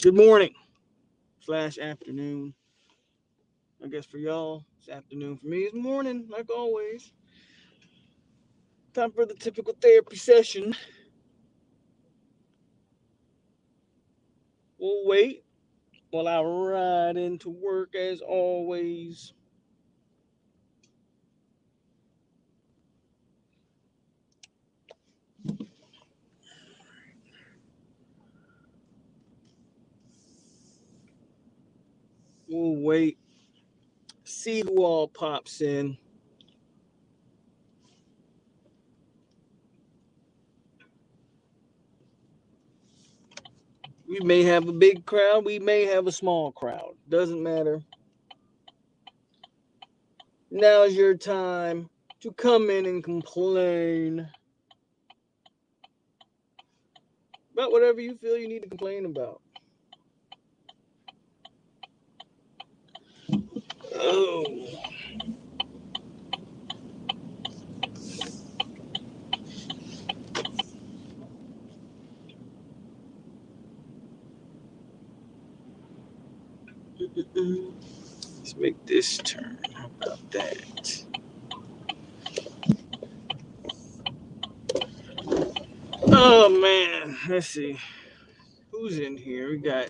Good morning / afternoon. I guess for y'all, it's afternoon. For me, it's morning, like always. Time for the typical therapy session. We'll wait while I ride into work as always. We'll wait. See who all pops in. We may have a big crowd. We may have a small crowd. Doesn't matter. Now's your time to come in and complain about whatever you feel you need to complain about. Oh. Let's make this turn. How about that? Oh man, let's see who's in here. We got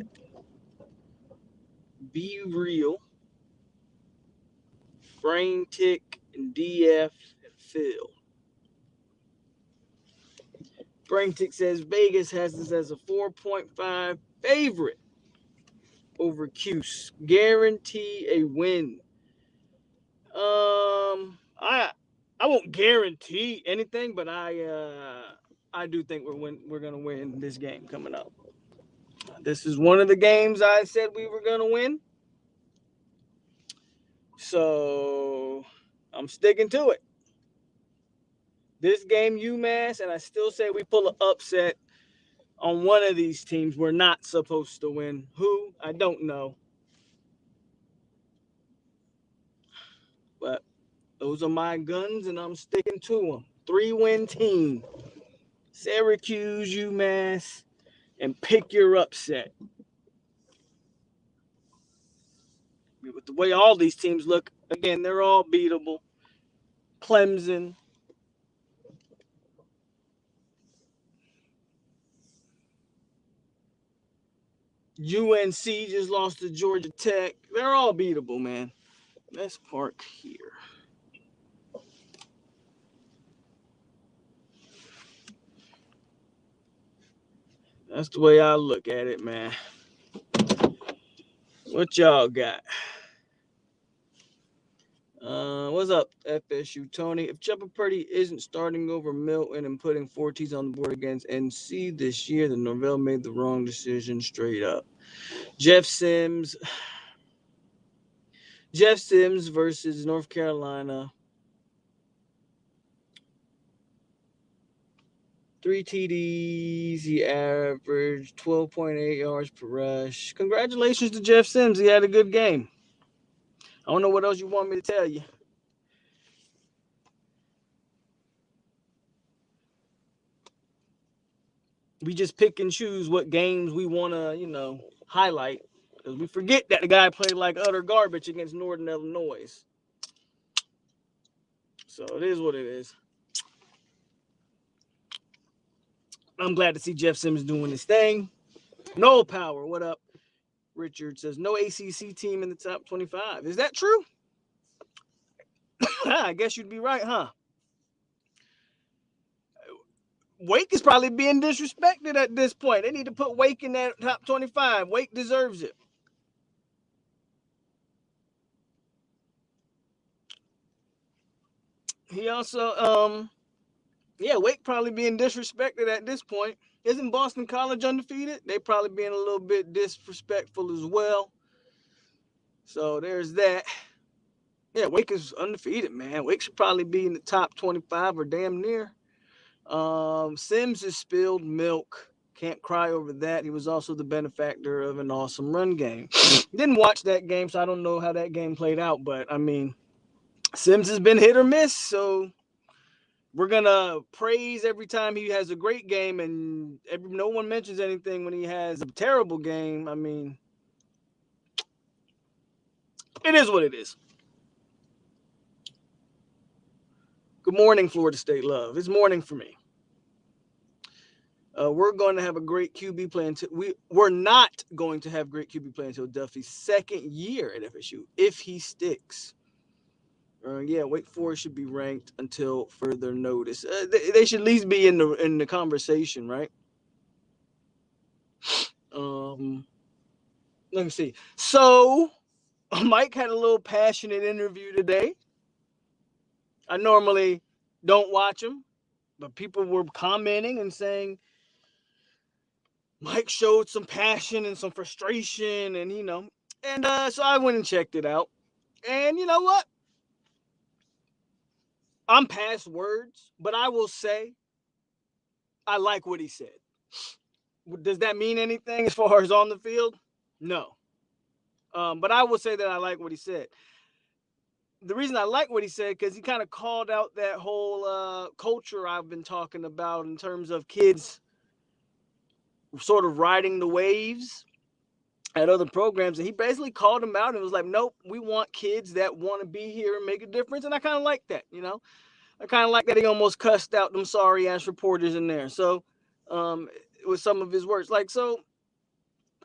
Be Real, Brain Tick, and DF and Phil. Brain Tick says Vegas has this as a 4.5 favorite over Cuse. Guarantee a win. I won't guarantee anything, but I do think we're gonna win this game coming up. This is one of the games I said we were gonna win. So I'm sticking to it. This game, UMass, and I still say we pull an upset on one of these teams we're not supposed to win. Who? I don't know. But those are my guns, and I'm sticking to them. 3-win team. Syracuse, UMass, and pick your upset. With the way all these teams look, again, they're all beatable. Clemson. UNC just lost to Georgia Tech. They're all beatable, man. Let's park here. That's the way I look at it, man. What y'all got? What's up, FSU Tony? If Chuba Purdy isn't starting over Milton and putting 4Ts on the board against NC this year, then Norvell made the wrong decision straight up. Jeff Sims versus North Carolina. 3 TDs. He averaged 12.8 yards per rush. Congratulations to Jeff Sims. He had a good game. I don't know what else you want me to tell you. We just pick and choose what games we want to, highlight. Because we forget that the guy played like utter garbage against Northern Illinois. So it is what it is. I'm glad to see Jeff Sims doing his thing. No power. What up? Richard says, no ACC team in the top 25. Is that true? I guess you'd be right, huh? Wake is probably being disrespected at this point. They need to put Wake in that top 25. Wake deserves it. He also, Wake probably being disrespected at this point. Isn't Boston College undefeated? They probably being a little bit disrespectful as well. So there's that. Yeah, Wake is undefeated, man. Wake should probably be in the top 25 or damn near. Sims is spilled milk. Can't cry over that. He was also the benefactor of an awesome run game. Didn't watch that game, so I don't know how that game played out. But, I mean, Sims has been hit or miss, so we're gonna praise every time he has a great game, and no one mentions anything when he has a terrible game. I mean, it is what it is. Good morning, Florida State love. It's morning for me. We're going to have a great QB play until we're not going to have great QB play until Duffy's second year at FSU if he sticks. Yeah, Wake Forest should be ranked until further notice. They should at least be in the conversation, right? Let me see. So Mike had a little passionate interview today. I normally don't watch him, but people were commenting and saying Mike showed some passion and some frustration, and so I went and checked it out. And you know what? I'm past words, but I will say I like what he said. Does that mean anything as far as on the field? No. But I will say that I like what he said. The reason I like what he said, because he kind of called out that whole culture I've been talking about in terms of kids sort of riding the waves at other programs. And he basically called them out and was like, nope, we want kids that want to be here and make a difference. And I kind of like that, I kind of like that he almost cussed out them sorry-ass reporters in there. So with some of his words. So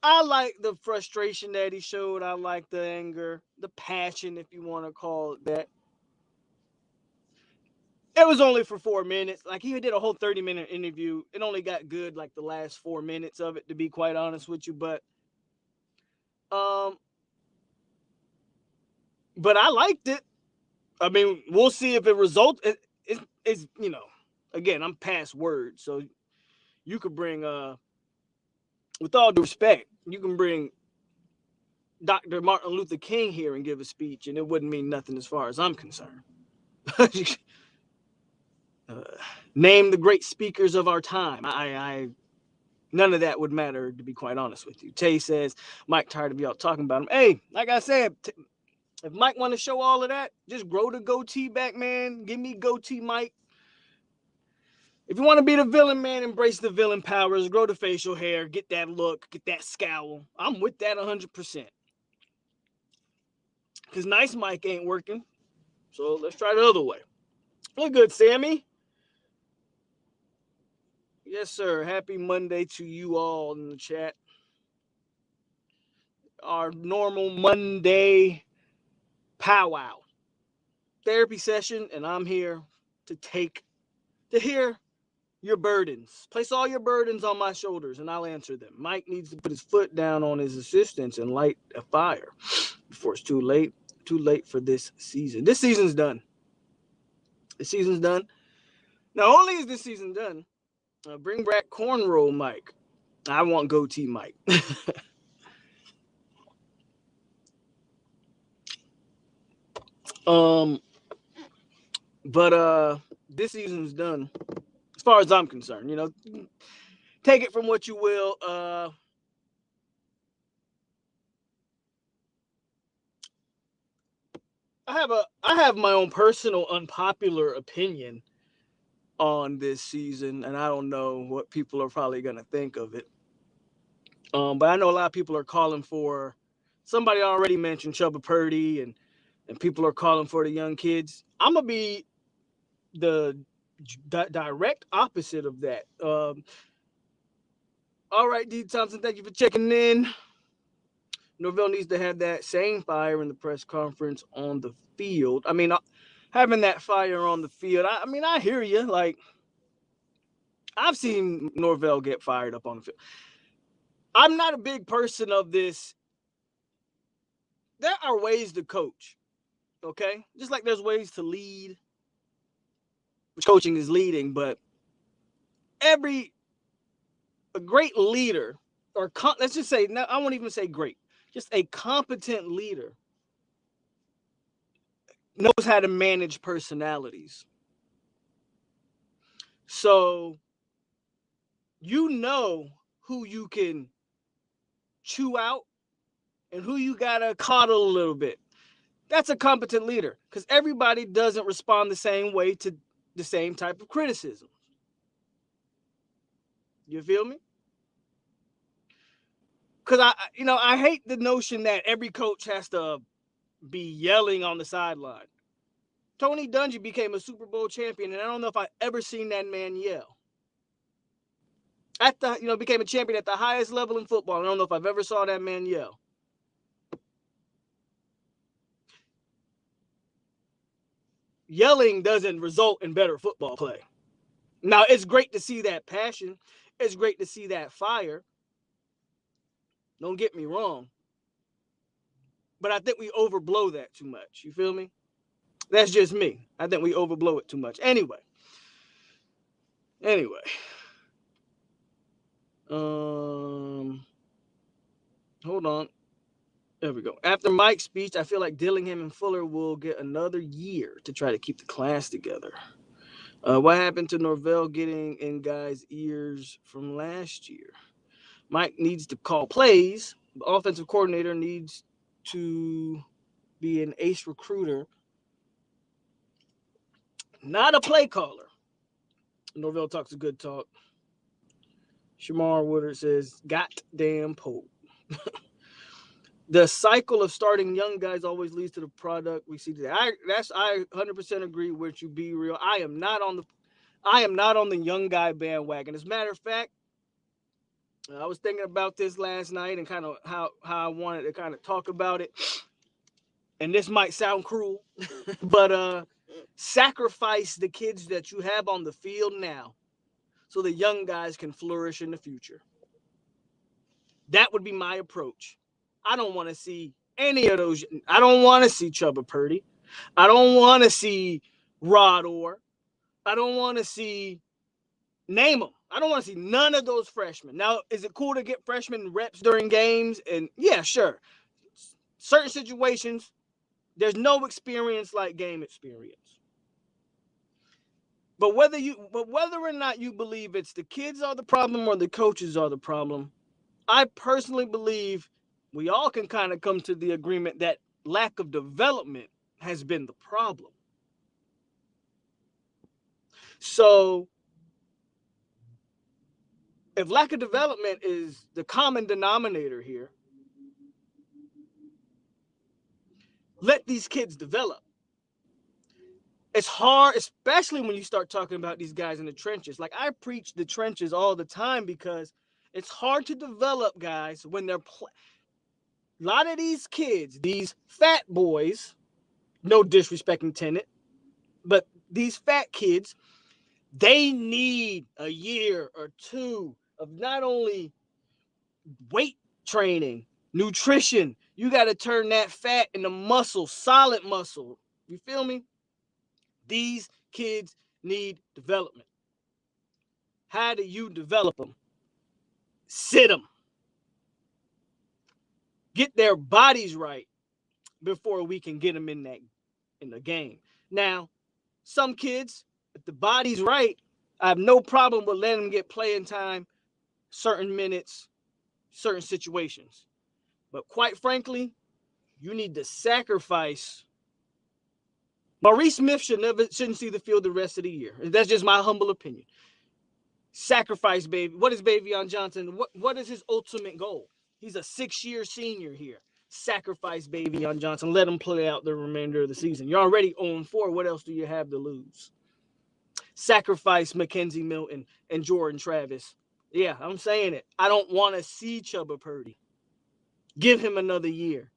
I like the frustration that he showed. I like the anger, the passion, if you want to call it that. It was only for 4 minutes. He did a whole 30-minute interview. It only got good the last 4 minutes of it, to be quite honest with you. But I liked it. I mean, we'll see if it results. It's again, I'm past words, so you could bring with all due respect, you can bring Dr. Martin Luther King here and give a speech, and it wouldn't mean nothing as far as I'm concerned. Name the great speakers of our time. None of that would matter, to be quite honest with you. Tay says, Mike tired of y'all talking about him. Hey, like I said, if Mike want to show all of that, just grow the goatee back, man. Give me goatee Mike. If you want to be the villain, man, embrace the villain powers, grow the facial hair, get that look, get that scowl. I'm with that 100%. Because nice Mike ain't working. So let's try the other way. Look good, Sammy. Yes, sir. Happy Monday to you all in the chat. Our normal Monday powwow therapy session, and I'm here to hear your burdens. Place all your burdens on my shoulders, and I'll answer them. Mike needs to put his foot down on his assistants and light a fire before it's too late. Too late for this season. This season's done. This season's done. Not only is this season done, bring back cornrow Mike. I want goatee Mike. But this season's done. As far as I'm concerned, take it from what you will. I have my own personal unpopular opinion on this season, and I don't know what people are probably gonna think of it. But I know a lot of people are calling for. Somebody already mentioned Chubba Purdy, and people are calling for the young kids. I'm gonna be the direct opposite of that. All right, D. Thompson, thank you for checking in. Norvell needs to have that same fire in the press conference on the field. I mean, having that fire on the field, I hear you. I've seen Norvell get fired up on the field. I'm not a big person of this. There are ways to coach, okay? Just like there's ways to lead, which coaching is leading, but a great leader, or let's just say, no, I won't even say great, just a competent leader knows how to manage personalities. So you know who you can chew out and who you gotta coddle a little bit. That's a competent leader, because everybody doesn't respond the same way to the same type of criticism. You feel me? Because I hate the notion that every coach has to be yelling on the sideline. Tony Dungy became a Super Bowl champion, and I don't know if I ever seen that man yell. Became a champion at the highest level in football. I don't know if I've ever saw that man yell. Yelling doesn't result in better football play. Now, it's great to see that passion. It's great to see that fire. Don't get me wrong. But I think we overblow that too much. You feel me? That's just me. I think we overblow it too much. Anyway. Hold on. There we go. After Mike's speech, I feel like Dillingham and Fuller will get another year to try to keep the class together. What happened to Norvell getting in guys' ears from last year? Mike needs to call plays. The offensive coordinator needs to be an ace recruiter, not a play caller. Norvell talks a good talk. Shamar Woodard says, "Goddamn Pope." The cycle of starting young guys always leads to the product we see today. I 100% agree with you. Be real. I am not on the young guy bandwagon. As a matter of fact, I was thinking about this last night and kind of how I wanted to kind of talk about it. And this might sound cruel, but sacrifice the kids that you have on the field now so the young guys can flourish in the future. That would be my approach. I don't want to see any of those. I don't want to see Chubba Purdy. I don't want to see Rod Orr. I don't want to see, name them. I don't want to see none of those freshmen. Now, is it cool to get freshman reps during games? And yeah, sure. Certain situations, there's no experience like game experience. But whether or not you believe it's the kids are the problem or the coaches are the problem, I personally believe we all can kind of come to the agreement that lack of development has been the problem. So if lack of development is the common denominator here, let these kids develop. It's hard, especially when you start talking about these guys in the trenches. Like, I preach the trenches all the time because it's hard to develop guys when they're a lot of these kids, these fat boys, no disrespect intended, but these fat kids, they need a year or two of not only weight training, nutrition. You got to turn that fat into muscle, solid muscle. You feel me? These kids need development. How do you develop them? Sit them. Get their bodies right before we can get them in the game. Now, some kids, if the body's right, I have no problem with letting them get playing time, certain minutes, certain situations. But quite frankly, you need to sacrifice. Maurice Smith shouldn't see the field the rest of the year. That's just my humble opinion. Sacrifice, baby. What is Bavion Johnson? What is his ultimate goal? He's a 6-year senior here. Sacrifice Bavion Johnson. Let him play out the remainder of the season. You're already 0-4. What else do you have to lose? Sacrifice Mackenzie Milton and Jordan Travis. Yeah, I'm saying it. I don't want to see Chubba Purdy. Give him another year.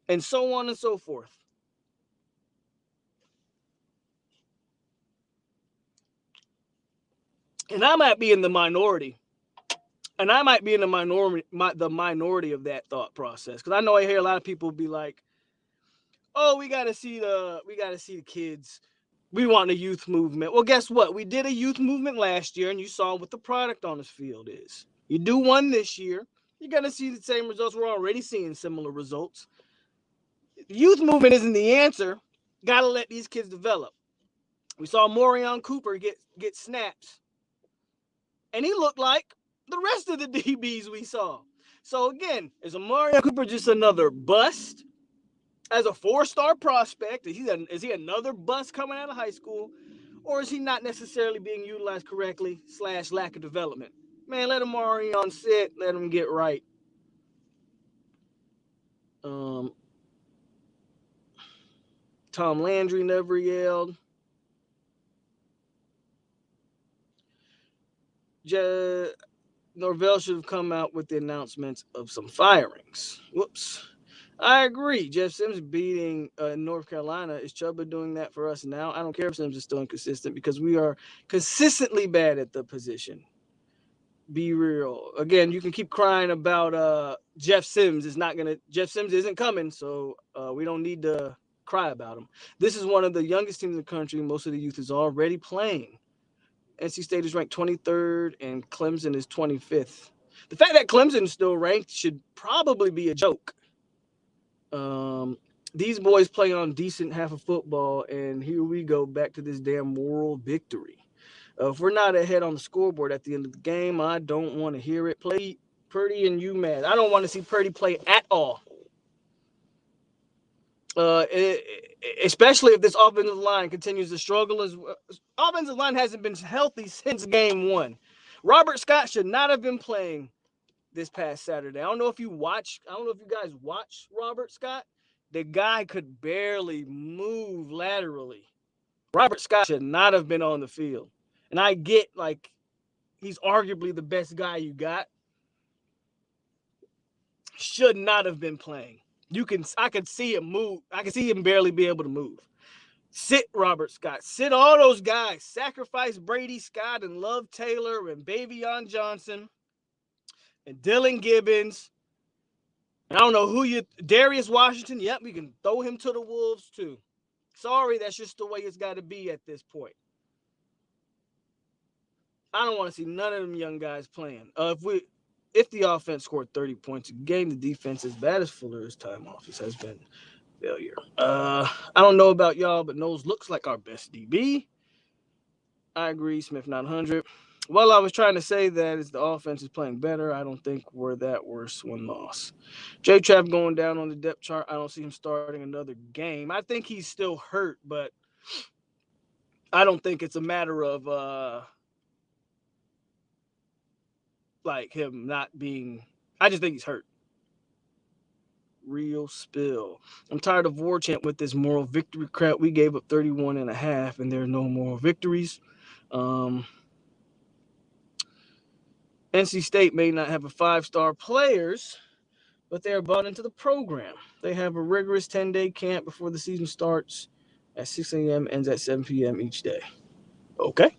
And so on and so forth. And I might be in the minority. And I might be in the minority of that thought process. Because I know I hear a lot of people be like, oh, we gotta see the kids. We want a youth movement. Well, guess what? We did a youth movement last year, and you saw what the product on this field is. You do one this year, you're gonna see the same results. We're already seeing similar results. The youth movement isn't the answer. Gotta let these kids develop. We saw Morion Cooper get snaps. And he looked like the rest of the DBs we saw. So again, is Amari Cooper just another bust? as a 4-star prospect, is he another bust coming out of high school, or is he not necessarily being utilized correctly / lack of development? Man, let Amarion sit, let him get right. Tom Landry never yelled. Norvell should have come out with the announcements of some firings. Whoops. I agree. Jeff Sims beating North Carolina. Is Chuba doing that for us now? I don't care if Sims is still inconsistent because we are consistently bad at the position. Be real. Again, you can keep crying about Jeff Sims. Jeff Sims isn't coming, so we don't need to cry about him. This is one of the youngest teams in the country. Most of the youth is already playing. NC State is ranked 23rd and Clemson is 25th. The fact that Clemson is still ranked should probably be a joke. These boys play on decent half of football, and here we go back to this damn moral victory. If we're not ahead on the scoreboard at the end of the game, I don't want to hear it. Play Purdy and UMass. I don't want to see Purdy play at all. Especially if this offensive line continues to struggle. Offensive line hasn't been healthy since game 1. Robert Scott should not have been playing this past Saturday. I don't know if you guys watch Robert Scott. The guy could barely move laterally. Robert Scott should not have been on the field. And I get, like, he's arguably the best guy you got. Should not have been playing. I could see him move. I could see him barely be able to move. Sit Robert Scott. Sit all those guys. Sacrifice Brady Scott and Love Taylor and Bavion Johnson and Dylan Gibbons. And I don't know Darius Washington. Yep, we can throw him to the Wolves too. Sorry, that's just the way it's got to be at this point. I don't want to see none of them young guys playing. If the offense scored 30 points a game, the defense, as bad as Fuller's time off has been failure. I don't know about y'all, but Knowles looks like our best DB. I agree, Smith 900. Well, I was trying to say that as the offense is playing better, I don't think we're that worse one loss. J-Trap going down on the depth chart. I don't see him starting another game. I think he's still hurt, but I don't think it's a matter of like him not being. I just think he's hurt. Real spill. I'm tired of Warchant with this moral victory crap. We gave up 31.5, and there are no moral victories. NC State may not have a 5-star players, but they are bought into the program. They have a rigorous 10-day camp before the season starts at 6 a.m. ends at 7 p.m. each day. Okay.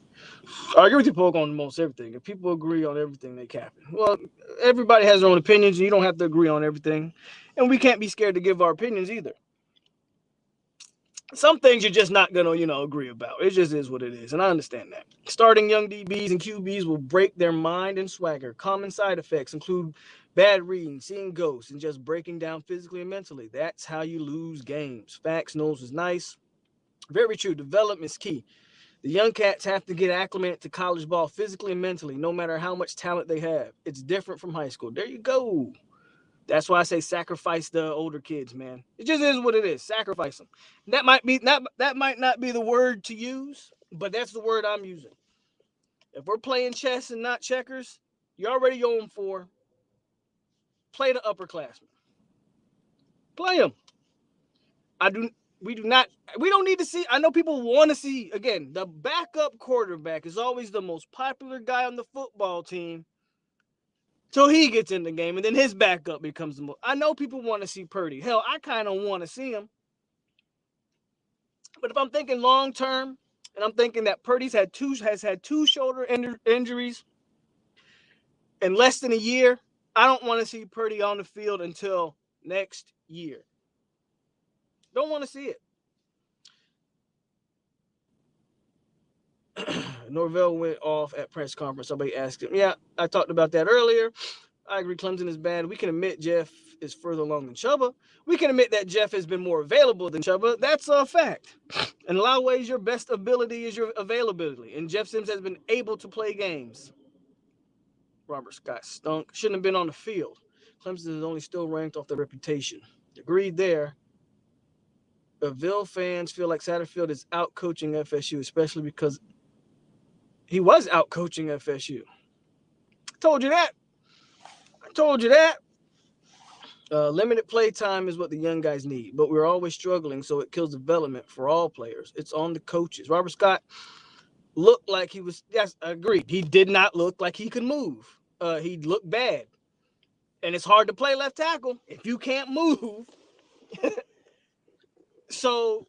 I agree with you, Poke, on most everything. If people agree on everything, they capping. Well, everybody has their own opinions, and you don't have to agree on everything. And we can't be scared to give our opinions either. Some things you're just not going to, agree about. It just is what it is, and I understand that. Starting young DBs and QBs will break their mind and swagger. Common side effects include bad reading, seeing ghosts, and just breaking down physically and mentally. That's how you lose games. Facts, Knowles is nice. Very true. Development's key. The young cats have to get acclimated to college ball physically and mentally, no matter how much talent they have. It's different from high school. There you go. That's why I say sacrifice the older kids, man. It just is what it is. Sacrifice them. That might not be the word to use, but that's the word I'm using. If we're playing chess and not checkers, you're already 0-4. Play the upperclassmen. Play them. We don't need to see. I know people want to see, again, the backup quarterback is always the most popular guy on the football team till he gets in the game, and then his backup becomes the most. I know people want to see Purdy. Hell, I kind of want to see him. But if I'm thinking long term, and I'm thinking that Purdy's has had two shoulder injuries in less than a year, I don't want to see Purdy on the field until next year. Don't want to see it. Norvell went off at press conference. Somebody asked him. Yeah, I talked about that earlier. I agree Clemson is bad. We can admit Jeff is further along than Chuba. We can admit that Jeff has been more available than Chuba. That's a fact. In a lot of ways, your best ability is your availability. And Jeff Sims has been able to play games. Robert Scott stunk. Shouldn't have been on the field. Clemson is only still ranked off their reputation. Agreed there. Ville fans feel like Satterfield is out coaching FSU, especially because he was out coaching FSU. Told you that. I told you that. Limited play time is what the young guys need, but we're always struggling, so it kills development for all players. It's on the coaches. Robert Scott looked like he was, yes, I agree. He did not look like he could move. He looked bad. And it's hard to play left tackle if you can't move. So,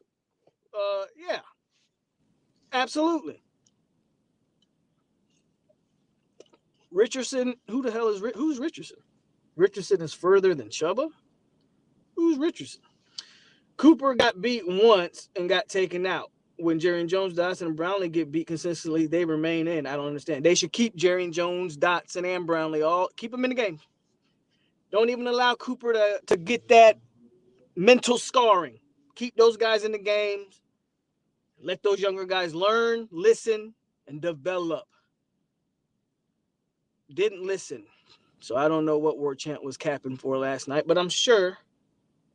yeah, absolutely. Richardson, who the hell is who's Richardson? Richardson is further than Chuba? Who's Richardson? Cooper got beat once and got taken out. When Jerry Jones, Dotson, and Brownlee get beat consistently, they remain in. I don't understand. They should keep Jerry Jones, Dotson, and Brownlee all keep them in the game. Don't even allow Cooper to get that mental scarring. Keep those guys in the games. Let those younger guys learn, listen, and develop. Didn't listen. So I don't know what Ward Chant was capping for last night, but I'm sure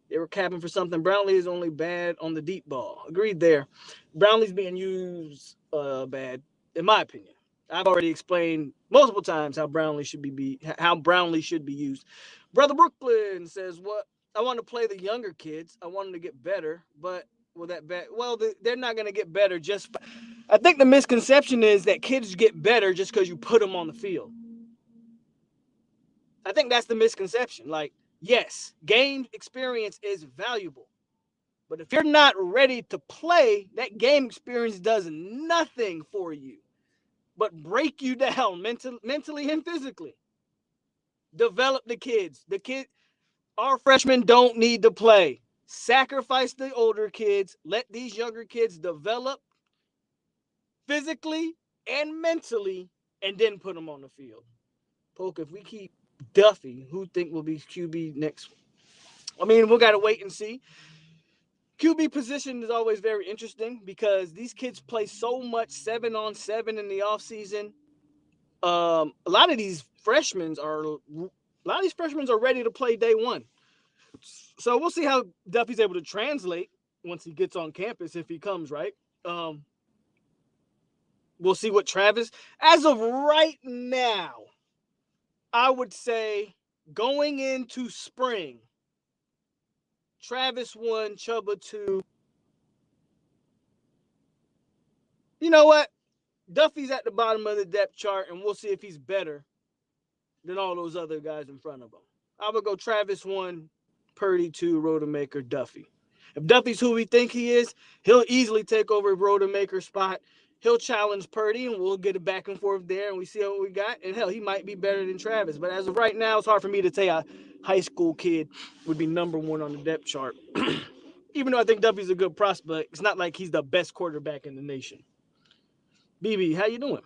they were capping for something. Brownlee is only bad on the deep ball. Agreed there. Brownlee's being used bad, in my opinion. I've already explained multiple times how Brownlee should be used. Brother Brooklyn says, "What? I want to play the younger kids. I want them to get better, but will that bet? Well, they're not going to get better just. I think the misconception is that kids get better just because you put them on the field. I think that's the misconception. Like, yes, game experience is valuable. But if you're not ready to play, that game experience does nothing for you but break you down mentally and physically. Develop the kids. Our freshmen don't need to play. Sacrifice the older kids. Let these younger kids develop physically and mentally, and then put them on the field. Polk, if we keep Duffy, who think will be QB next? I mean, we'll got to wait and see. QB position is always very interesting because these kids play so much 7-on-7 in the offseason. A lot of these freshmen are ready to play day one. So we'll see how Duffy's able to translate once he gets on campus, if he comes, right? We'll see what Travis, as of right now, I would say going into spring, Travis 1, Chuba 2. You know what? Duffy's at the bottom of the depth chart, and we'll see if he's better than all those other guys in front of him. I would go Travis 1, Purdy 2, Rodemaker, Duffy. If Duffy's who we think he is, he'll easily take over Rodemaker's spot. He'll challenge Purdy, and we'll get it back and forth there, and we see what we got. And hell, he might be better than Travis. But as of right now, it's hard for me to say a high school kid would be number one on the depth chart. Even though I think Duffy's a good prospect, it's not like he's the best quarterback in the nation. BB, how you doing?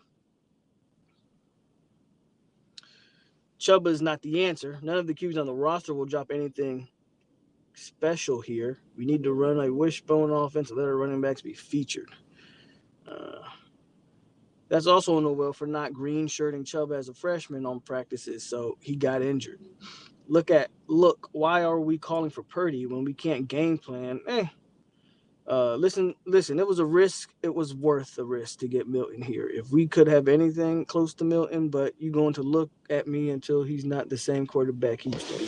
Chuba is not the answer. None of the QBs on the roster will drop anything special here. We need to run a wishbone offense and let our running backs be featured. That's also a no-well for not green shirting Chuba as a freshman on practices, so he got injured. Look, why are we calling for Purdy when we can't game plan? Listen, it was a risk. It was worth the risk to get Milton here. If we could have anything close to Milton, but you're going to look at me until he's not the same quarterback he used to be.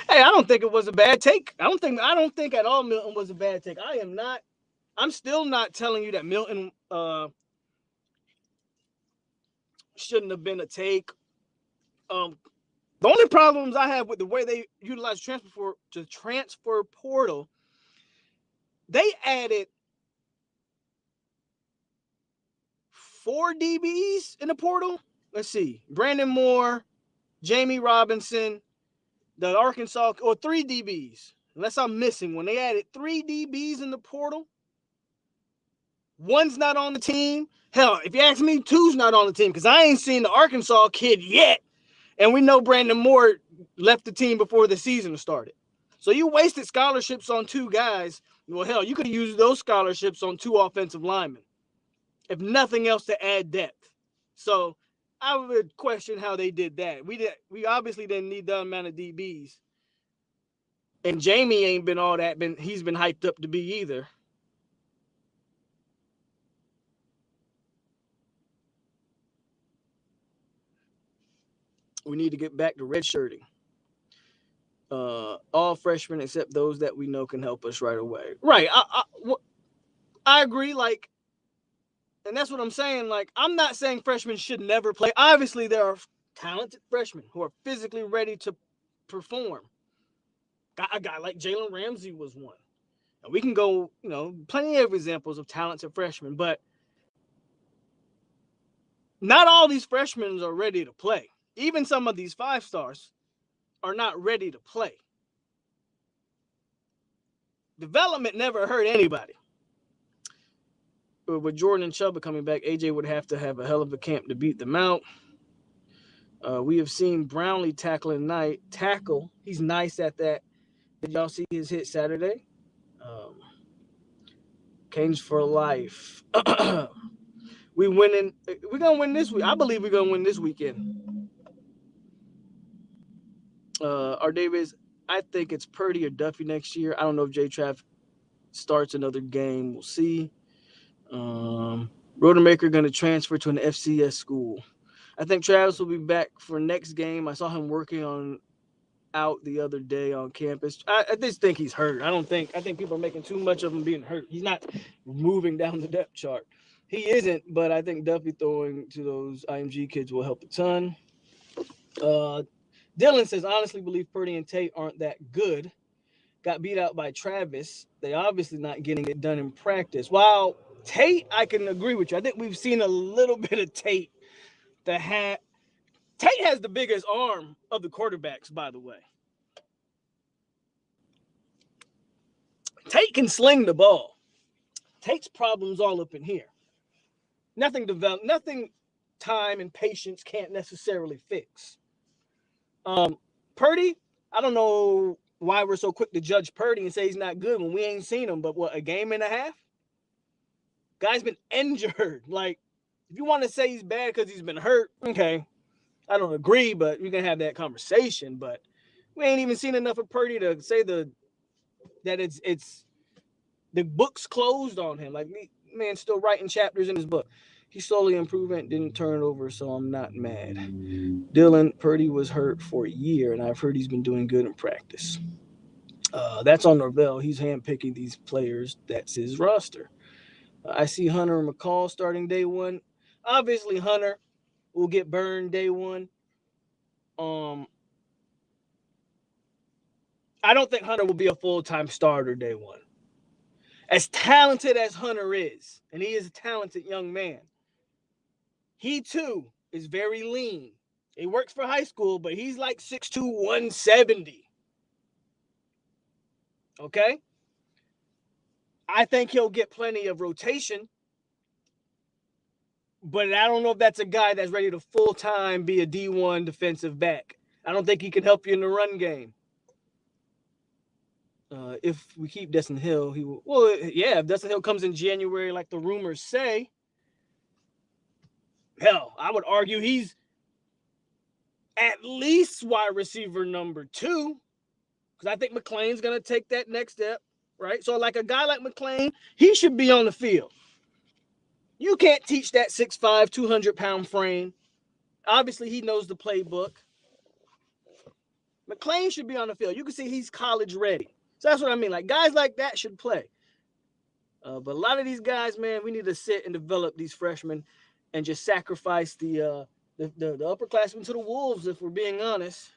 Hey, I don't think it was a bad take. I don't think at all Milton was a bad take. I'm still not telling you that Milton shouldn't have been a take. The only problems I have with the way they utilize transfer portal, they added 4 DBs in the portal. Let's see. Brandon Moore, Jamie Robinson, the Arkansas, or 3 DBs. Unless I'm missing one. They added 3 DBs in the portal. One's not on the team. Hell, if you ask me, 2's not on the team because I ain't seen the Arkansas kid yet. And we know Brandon Moore left the team before the season started. So you wasted scholarships on 2 guys. Well, hell, you could have used those scholarships on 2 offensive linemen, if nothing else, to add depth. So I would question how they did that. We obviously didn't need that amount of DBs. And Jamie ain't been all that. He's been hyped up to be either. We need to get back to redshirting. All freshmen except those that we know can help us right away. Right. I agree. Like, and that's what I'm saying. Like, I'm not saying freshmen should never play. Obviously, there are talented freshmen who are physically ready to perform. A guy like Jalen Ramsey was one. And we can go, plenty of examples of talented freshmen, but not all these freshmen are ready to play. Even some of these 5-stars are not ready to play. Development never hurt anybody. But with Jordan and Chuba coming back, AJ would have to have a hell of a camp to beat them out. We have seen Brownlee tackle. He's nice at that. Did y'all see his hit Saturday? Canes for life. We're gonna win this week. I believe we're gonna win this weekend. Our Davis, I think it's Purdy or Duffy next year. I don't know if J-Trav starts another game. We'll see. Rodemaker going to transfer to an FCS school. I think Travis will be back for next game. I saw him working out the other day on campus. I just think he's hurt. I think people are making too much of him being hurt. He's not moving down the depth chart. He isn't, but I think Duffy throwing to those IMG kids will help a ton. Dylan says, honestly believe Purdy and Tate aren't that good. Got beat out by Travis. They obviously not getting it done in practice. While Tate, I can agree with you. I think we've seen a little bit of Tate. Tate has the biggest arm of the quarterbacks, by the way. Tate can sling the ball. Tate's problem's all up in here. Nothing time and patience can't necessarily fix. Purdy, I don't know why we're so quick to judge Purdy and say he's not good when we ain't seen him, but a game and a half? Guy's been injured. Like, if you want to say he's bad because he's been hurt, okay. I don't agree, but we can have that conversation. But we ain't even seen enough of Purdy to say that it's the book's closed on him. Like, man, still writing chapters in his book. He's slowly improving, didn't turn over, so I'm not mad. Dylan, Purdy was hurt for a year, and I've heard he's been doing good in practice. That's on Norvell. He's handpicking these players. That's his roster. I see Hunter and McCall starting day one. Obviously, Hunter will get burned day one. I don't think Hunter will be a full-time starter day one. As talented as Hunter is, and he is a talented young man, he too is very lean. He works for high school, but he's like 6'2", 170. Okay? I think he'll get plenty of rotation, but I don't know if that's a guy that's ready to full-time be a D1 defensive back. I don't think he can help you in the run game. If we keep Dustin Hill, he will. Well, yeah, if Dustin Hill comes in January like the rumors say, hell, I would argue he's at least wide receiver number 2, because I think McClain's going to take that next step, right? So like a guy like McClain, he should be on the field. You can't teach that 6'5", 200-pound frame. Obviously, he knows the playbook. McClain should be on the field. You can see he's college ready. So that's what I mean. Like, guys like that should play. But a lot of these guys, man, we need to sit and develop these freshmen and just sacrifice the upperclassmen to the wolves, if we're being honest.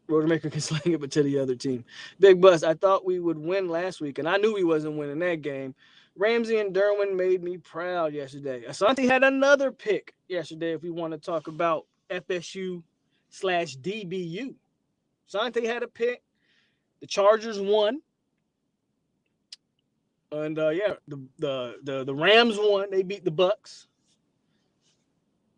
Rodemaker can sling it, but to the other team. Big Bus, I thought we would win last week, and I knew we wasn't winning that game. Ramsey and Derwin made me proud yesterday. Asante had another pick yesterday if we want to talk about FSU/DBU. Asante had a pick. The Chargers won. And, the Rams won. They beat the Bucks.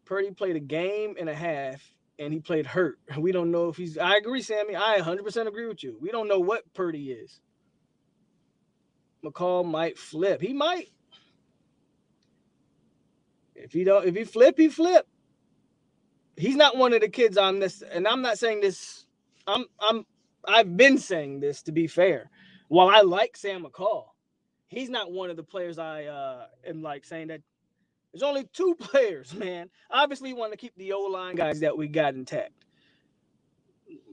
Purdy played a game and a half, and he played hurt. We don't know if he's – I agree, Sammy. I 100% agree with you. We don't know what Purdy is. McCall might flip. He might. If he flip, he flip. He's not one of the kids on this, and I'm not saying this I've been saying this, to be fair. While I like Sam McCall, he's not one of the players I am like saying that. There's only two players, man. Obviously, you want to keep the O-line guys that we got intact.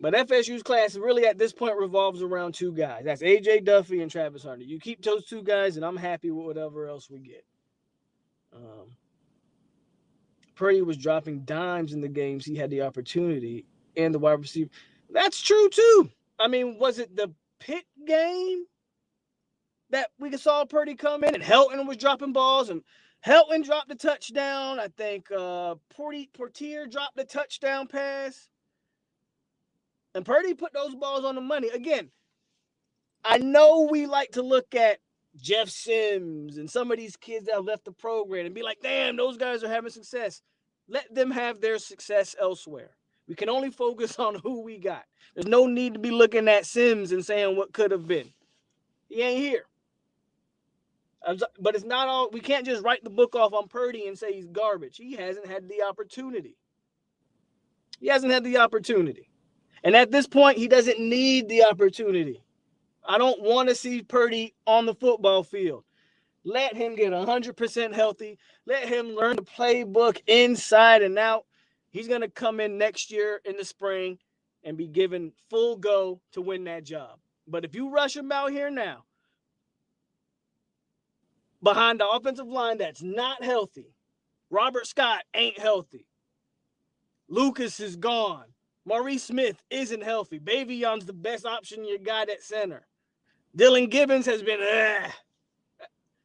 But FSU's class really at this point revolves around two guys. That's A.J. Duffy and Travis Hunter. You keep those two guys, and I'm happy with whatever else we get. Purdy was dropping dimes in the games he had the opportunity, and the wide receiver. That's true, too. I mean, was it the Pitt game that we saw Purdy come in and Helton was dropping balls, and Helton dropped the touchdown? I think Portier dropped the touchdown pass. And Purdy put those balls on the money. Again, I know we like to look at Jeff Sims and some of these kids that have left the program and be like, damn, those guys are having success. Let them have their success elsewhere. We can only focus on who we got. There's no need to be looking at Sims and saying what could have been. He ain't here. But it's not all. We can't just write the book off on Purdy and say he's garbage. He hasn't had the opportunity. And at this point, he doesn't need the opportunity. I don't want to see Purdy on the football field. Let him get 100% healthy. Let him learn the playbook inside and out. He's going to come in next year in the spring and be given full go to win that job. But if you rush him out here now, behind the offensive line that's not healthy, Robert Scott ain't healthy. Lucas is gone. Maurice Smith isn't healthy. Bayvion's the best option you got at center. Dylan Gibbons has been,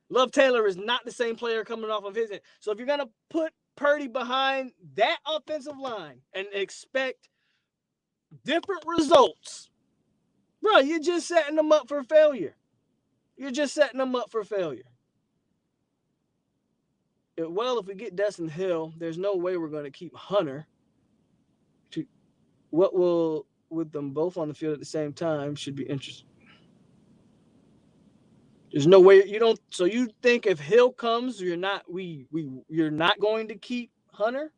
Love Taylor is not the same player coming off of his end. So if you're going to put Purdy behind that offensive line and expect different results, bro, you're just setting them up for failure. Well, if we get Destin Hill, there's no way we're going to keep Hunter. What will, with them both on the field at the same time, should be interesting. There's no way you don't. So you think if Hill comes, you're not going to keep Hunter?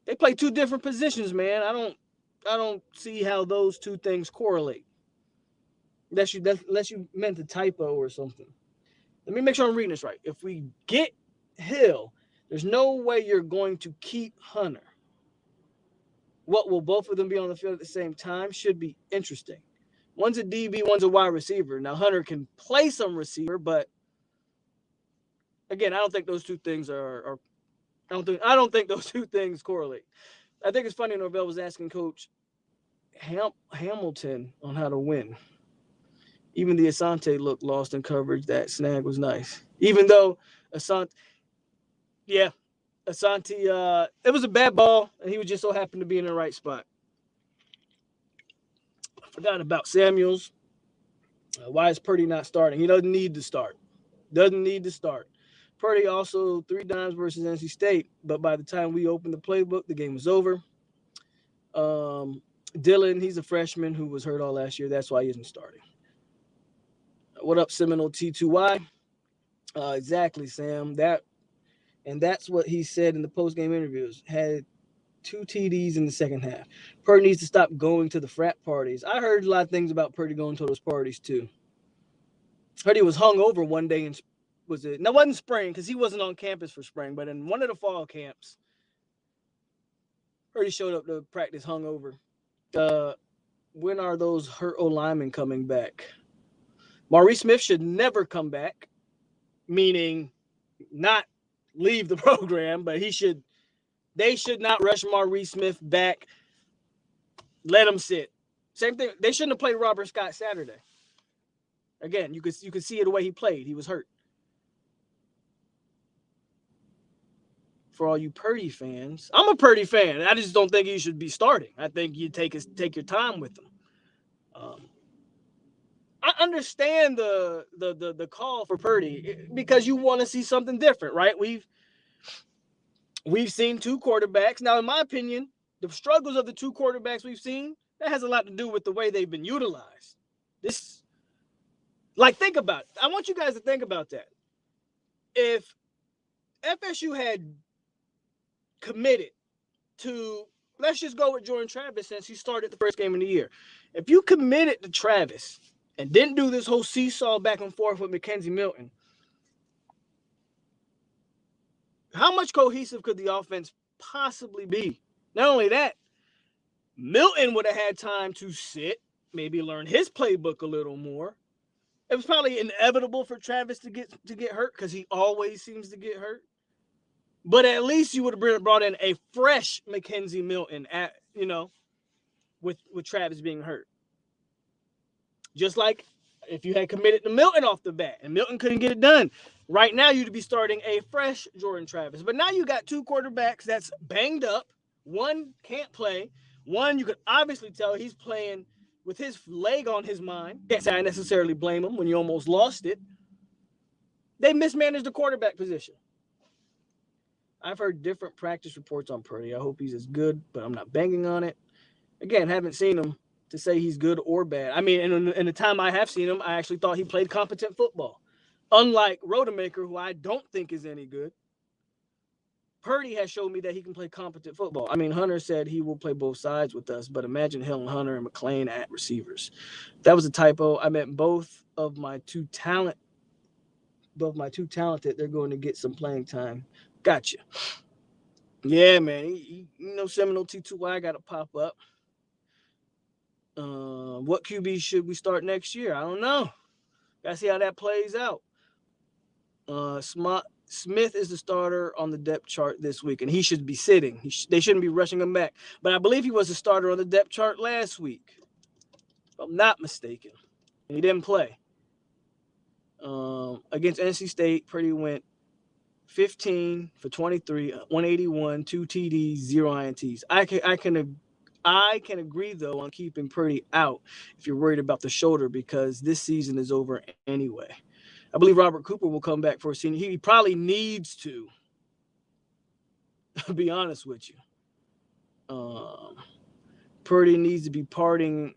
They play two different positions, man. I don't see how those two things correlate. Unless you meant a typo or something. Let me make sure I'm reading this right. If we get Hill, there's no way you're going to keep Hunter. What will both of them be on the field at the same time should be interesting. One's a DB, one's a wide receiver. Now, Hunter can play some receiver, but again, I don't think those two things I don't think those two things correlate. I think it's funny Norvell was asking Coach Hamilton on how to win. Even the Asante looked lost in coverage. That snag was nice. Even though Asante, it was a bad ball, and he was just so happened to be in the right spot. I forgot about Samuels. Why is Purdy not starting? He doesn't need to start. Purdy also 3 dimes versus NC State, but by the time we opened the playbook, the game was over. Dylan, he's a freshman who was hurt all last year. That's why he isn't starting. What up, Seminole T2Y? Exactly, Sam. That's what he said in the post-game interviews. Had 2 TDs in the second half. Purdy needs to stop going to the frat parties. I heard a lot of things about Purdy going to those parties too. Heard he was hung over one day it wasn't spring because he wasn't on campus for spring, but in one of the fall camps, Purdy showed up to practice hungover. When are those hurt O-linemen coming back? Maurice Smith should never come back, meaning not leave the program, but they should not rush Maurice Smith back. Let him sit. Same thing. They shouldn't have played Robert Scott Saturday. Again, you could see it the way he played. He was hurt. For all you Purdy fans, I'm a Purdy fan. I just don't think he should be starting. I think you take your time with him. I understand the call for Purdy because you want to see something different, right? We've seen 2 quarterbacks. Now, in my opinion, the struggles of the 2 quarterbacks we've seen, that has a lot to do with the way they've been utilized. Think about it. I want you guys to think about that. If FSU had committed to let's just go with Jordan Travis since he started the first game of the year. If you committed to Travis and didn't do this whole seesaw back and forth with McKenzie Milton, how much cohesive could the offense possibly be? Not only that, Milton would have had time to sit, maybe learn his playbook a little more. It was probably inevitable for Travis to get hurt because he always seems to get hurt. But at least you would have brought in a fresh McKenzie Milton with Travis being hurt. Just like if you had committed to Milton off the bat and Milton couldn't get it done. Right now, you'd be starting a fresh Jordan Travis. But now you got two quarterbacks that's banged up. One can't play. One, you could obviously tell he's playing with his leg on his mind. Can't say I necessarily blame him when you almost lost it. They mismanaged the quarterback position. I've heard different practice reports on Purdy. I hope he's as good, but I'm not banging on it. Again, haven't seen him to say he's good or bad. I mean, in the time I have seen him, I actually thought he played competent football. Unlike Rodemaker, who I don't think is any good, Purdy has showed me that he can play competent football. I mean, Hunter said he will play both sides with us, but imagine Hill and Hunter and McClain at receivers. That was a typo. I meant both of my two talented, they're going to get some playing time. Gotcha. Yeah, man. Seminole T2Y got to pop up. What QB should we start next year? I don't know. Got to see how that plays out. Smith is the starter on the depth chart this week, and he should be sitting. They shouldn't be rushing him back. But I believe he was the starter on the depth chart last week, if I'm not mistaken. And he didn't play. Against NC State, Purdy went 15 for 23, 181, 2 TDs, 0 INTs. I can agree, though, on keeping Purdy out if you're worried about the shoulder because this season is over anyway. I believe Robert Cooper will come back for a senior. He probably needs to be honest with you. Purdy needs to be parting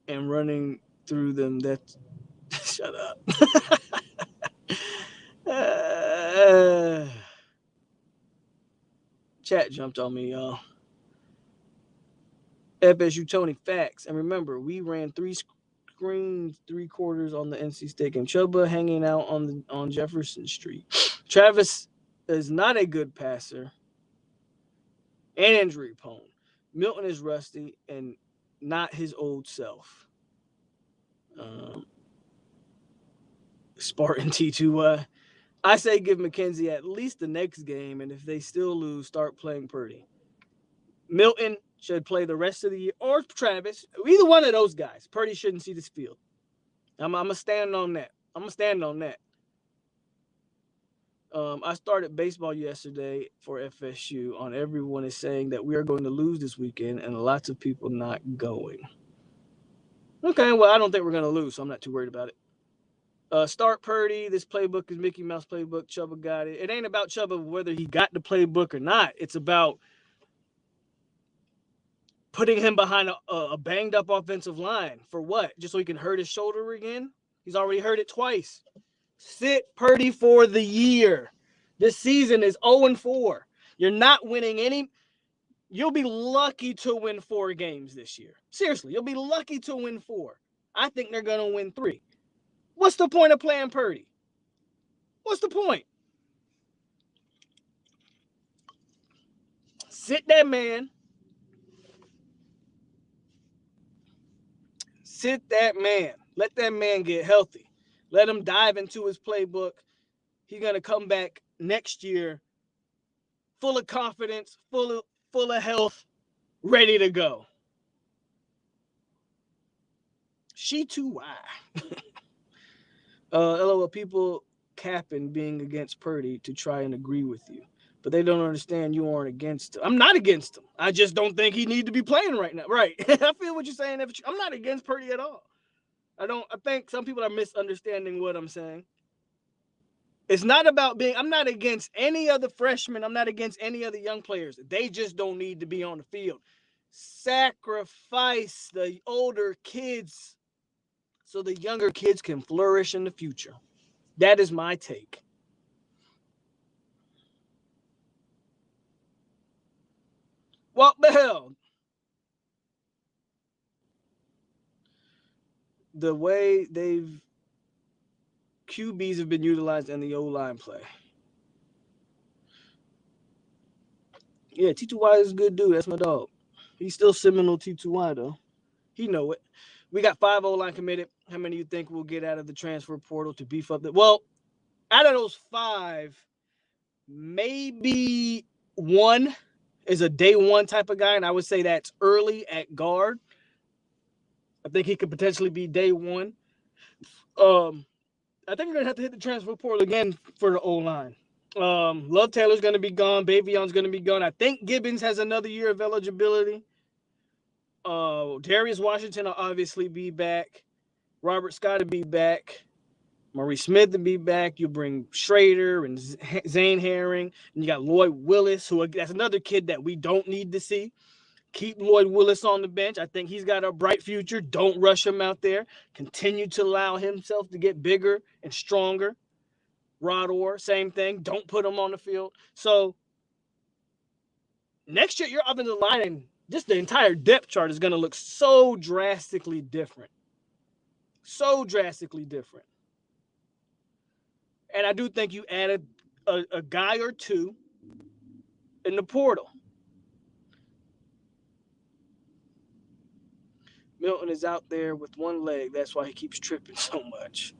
and running through them. Shut up. Chat jumped on me, y'all. FSU Tony facts. And remember, we ran 3 screens, 3 quarters on the NC State game. Chuba hanging out on Jefferson Street. Travis is not a good passer and injury prone. Milton is rusty and not his old self. Spartan T2. I say give McKenzie at least the next game, and if they still lose, start playing Purdy. Milton should play the rest of the year, or Travis. Either one of those guys. Purdy shouldn't see this field. I'm going to stand on that. I started baseball yesterday for FSU on everyone is saying that we are going to lose this weekend and lots of people not going. Okay, well, I don't think we're going to lose, so I'm not too worried about it. Start Purdy. This playbook is Mickey Mouse playbook. Chuba got it. It ain't about Chuba whether he got the playbook or not. It's about putting him behind a banged-up offensive line. For what? Just so he can hurt his shoulder again? He's already hurt it twice. Sit Purdy for the year. This season is 0-4. You're not winning any. You'll be lucky to win 4 games this year. Seriously, you'll be lucky to win 4. I think they're going to win 3. What's the point of playing Purdy? What's the point? Sit that man. Sit that man. Let that man get healthy. Let him dive into his playbook. He's going to come back next year full of confidence, full of health, ready to go. She too why. LOL, people capping being against Purdy to try and agree with you. But they don't understand you aren't against him. I'm not against him. I just don't think he need to be playing right now. Right. I feel what you're saying. I'm not against Purdy at all. I think some people are misunderstanding what I'm saying. It's not about I'm not against any other freshmen. I'm not against any other young players. They just don't need to be on the field. Sacrifice the older kids so the younger kids can flourish in the future. That is my take. What the hell? the way QBs have been utilized in the O-line play. Yeah, T2Y is a good dude. That's my dog. He's still Seminole T2Y, though. He know it. We got 5 O-line committed. How many do you think we'll get out of the transfer portal to beef up the... Well, out of those 5, maybe 1 is a day 1 type of guy, and I would say that's early at guard. I think he could potentially be day 1. I think we're going to have to hit the transfer portal again for the O-line. Love Taylor's going to be gone. Bayvion's going to be gone. I think Gibbons has another year of eligibility. Darius Washington will obviously be back. Robert Scott will be back. Maurice Smith will be back. You bring Schrader and Zane Herring. And you got Lloyd Willis, who that's another kid that we don't need to see. Keep Lloyd Willis on the bench. I think he's got a bright future. Don't rush him out there. Continue to allow himself to get bigger and stronger. Rod Orr, same thing. Don't put him on the field. So next year, your offensive line and just the entire depth chart is going to look so drastically different. So drastically different. And I do think you added a guy or 2 in the portal. Milton is out there with 1 leg. That's why he keeps tripping so much.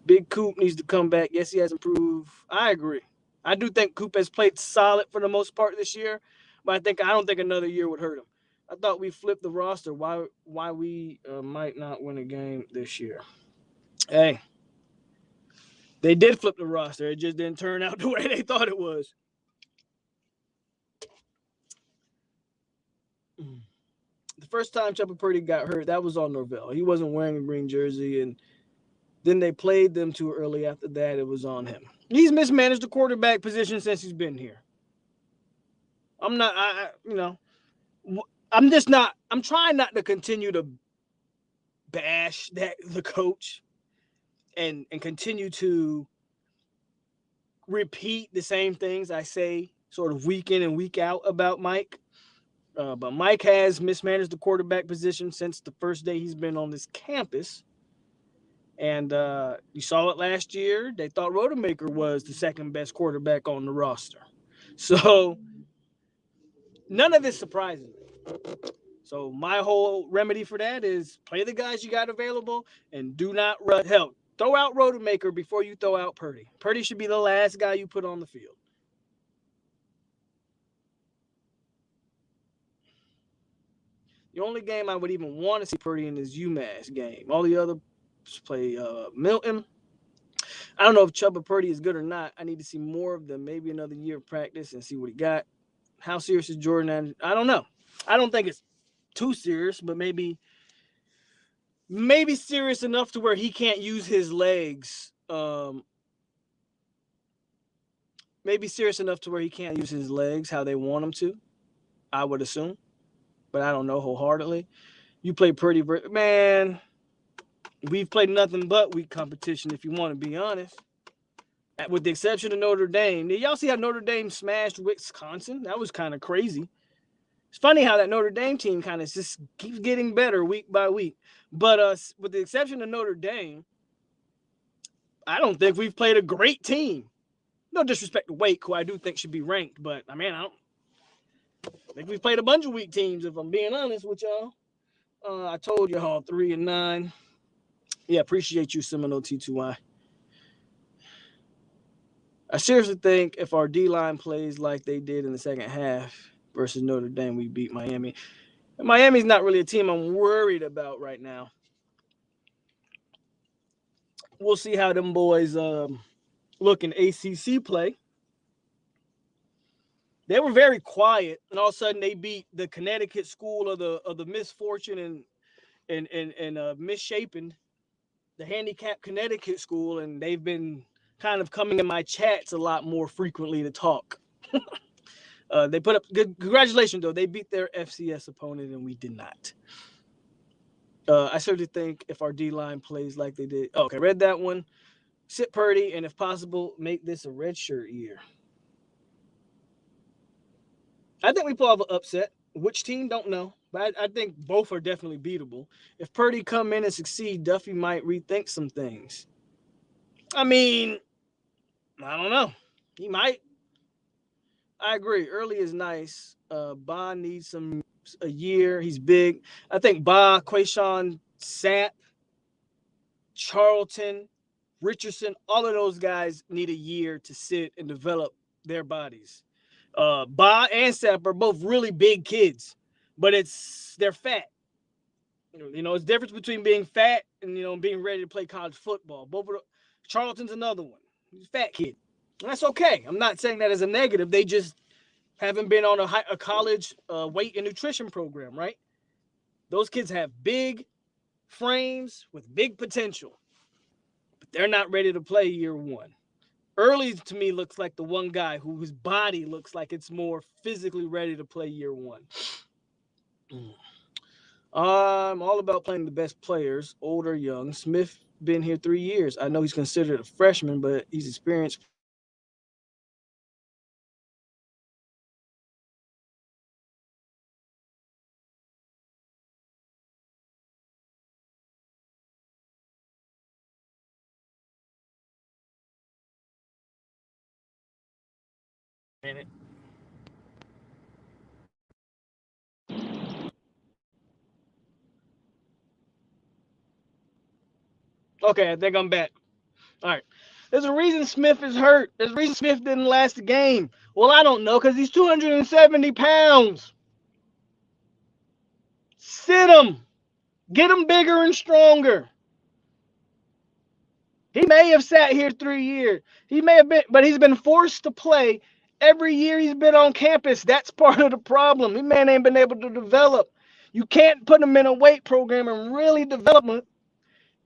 Big Coop needs to come back. Yes, he has improved. I agree. I do think Coop has played solid for the most part this year, but I don't think another year would hurt him. I thought we flipped the roster. Why we might not win a game this year? Hey, they did flip the roster. It just didn't turn out the way they thought it was. The first time Chuba Purdy got hurt, that was on Norvell. He wasn't wearing a green jersey, and then they played them too early. After that, it was on him. He's mismanaged the quarterback position since he's been here. I'm trying not to continue to bash the coach and continue to repeat the same things I say sort of week in and week out about Mike. But Mike has mismanaged the quarterback position since the first day he's been on this campus. And you saw it last year. They thought Rodemaker was the second best quarterback on the roster. So none of this surprises me. So my whole remedy for that is play the guys you got available and do not run. Hell, throw out Rodemaker before you throw out Purdy. Purdy should be the last guy you put on the field. The only game I would even want to see Purdy in is UMass game. All the other play Milton. I don't know if Chuba Purdy is good or not. I need to see more of them. Maybe another year of practice and see what he got. How serious is Jordan? I don't know. I don't think it's too serious, but maybe serious enough to where he can't use his legs. Maybe serious enough to where he can't use his legs how they want him to, I would assume. But I don't know wholeheartedly. You play Purdy, man. We've played nothing but weak competition, if you want to be honest. With the exception of Notre Dame. Did y'all see how Notre Dame smashed Wisconsin? That was kind of crazy. It's funny how that Notre Dame team kind of just keeps getting better week by week. But with the exception of Notre Dame, I don't think we've played a great team. No disrespect to Wake, who I do think should be ranked. But, I think we've played a bunch of weak teams, if I'm being honest with y'all. I told y'all 3-9. Yeah, appreciate you, Seminole T2Y. I seriously think if our D-line plays like they did in the second half versus Notre Dame, we beat Miami. And Miami's not really a team I'm worried about right now. We'll see how them boys look in ACC play. They were very quiet, and all of a sudden they beat the Connecticut school of the misfortune and misshapen, the handicapped Connecticut school, and they've been kind of coming in my chats a lot more frequently to talk. They put up good. Congratulations, though. They beat their FCS opponent, and we did not. I certainly think if our D-line plays like they did. Oh, okay, read that one. Sit Purdy, and if possible, make this a redshirt year. I think we pull off an upset. Which team? Don't know. But But I think both are definitely beatable. If Purdy come in and succeed, Duffy might rethink some things. I mean, I don't know. He might. I agree. Early is nice. Ba needs a year. He's big. I think Ba, Quayshawn, Sat, Charlton, Richardson, all of those guys need a year to sit and develop their bodies. Ba and Sap are both really big kids, but they're fat. It's difference between being fat and being ready to play college football. Charlton's another one. He's a fat kid. And that's okay. I'm not saying that as a negative. They just haven't been on a college weight and nutrition program, right? Those kids have big frames with big potential, but they're not ready to play year one. Early to me looks like the one guy whose body looks like it's more physically ready to play year one. I'm all about playing the best players, old or young. Smith been here 3 years. I know he's considered a freshman, but he's experienced. Okay, I think I'm back. All right. There's a reason Smith is hurt. There's a reason Smith didn't last the game. Well, I don't know because he's 270 pounds. Sit him. Get him bigger and stronger. He may have sat here 3 years. He may have been, but he's been forced to play every year he's been on campus. That's part of the problem. This man ain't been able to develop. You can't put him in a weight program and really develop him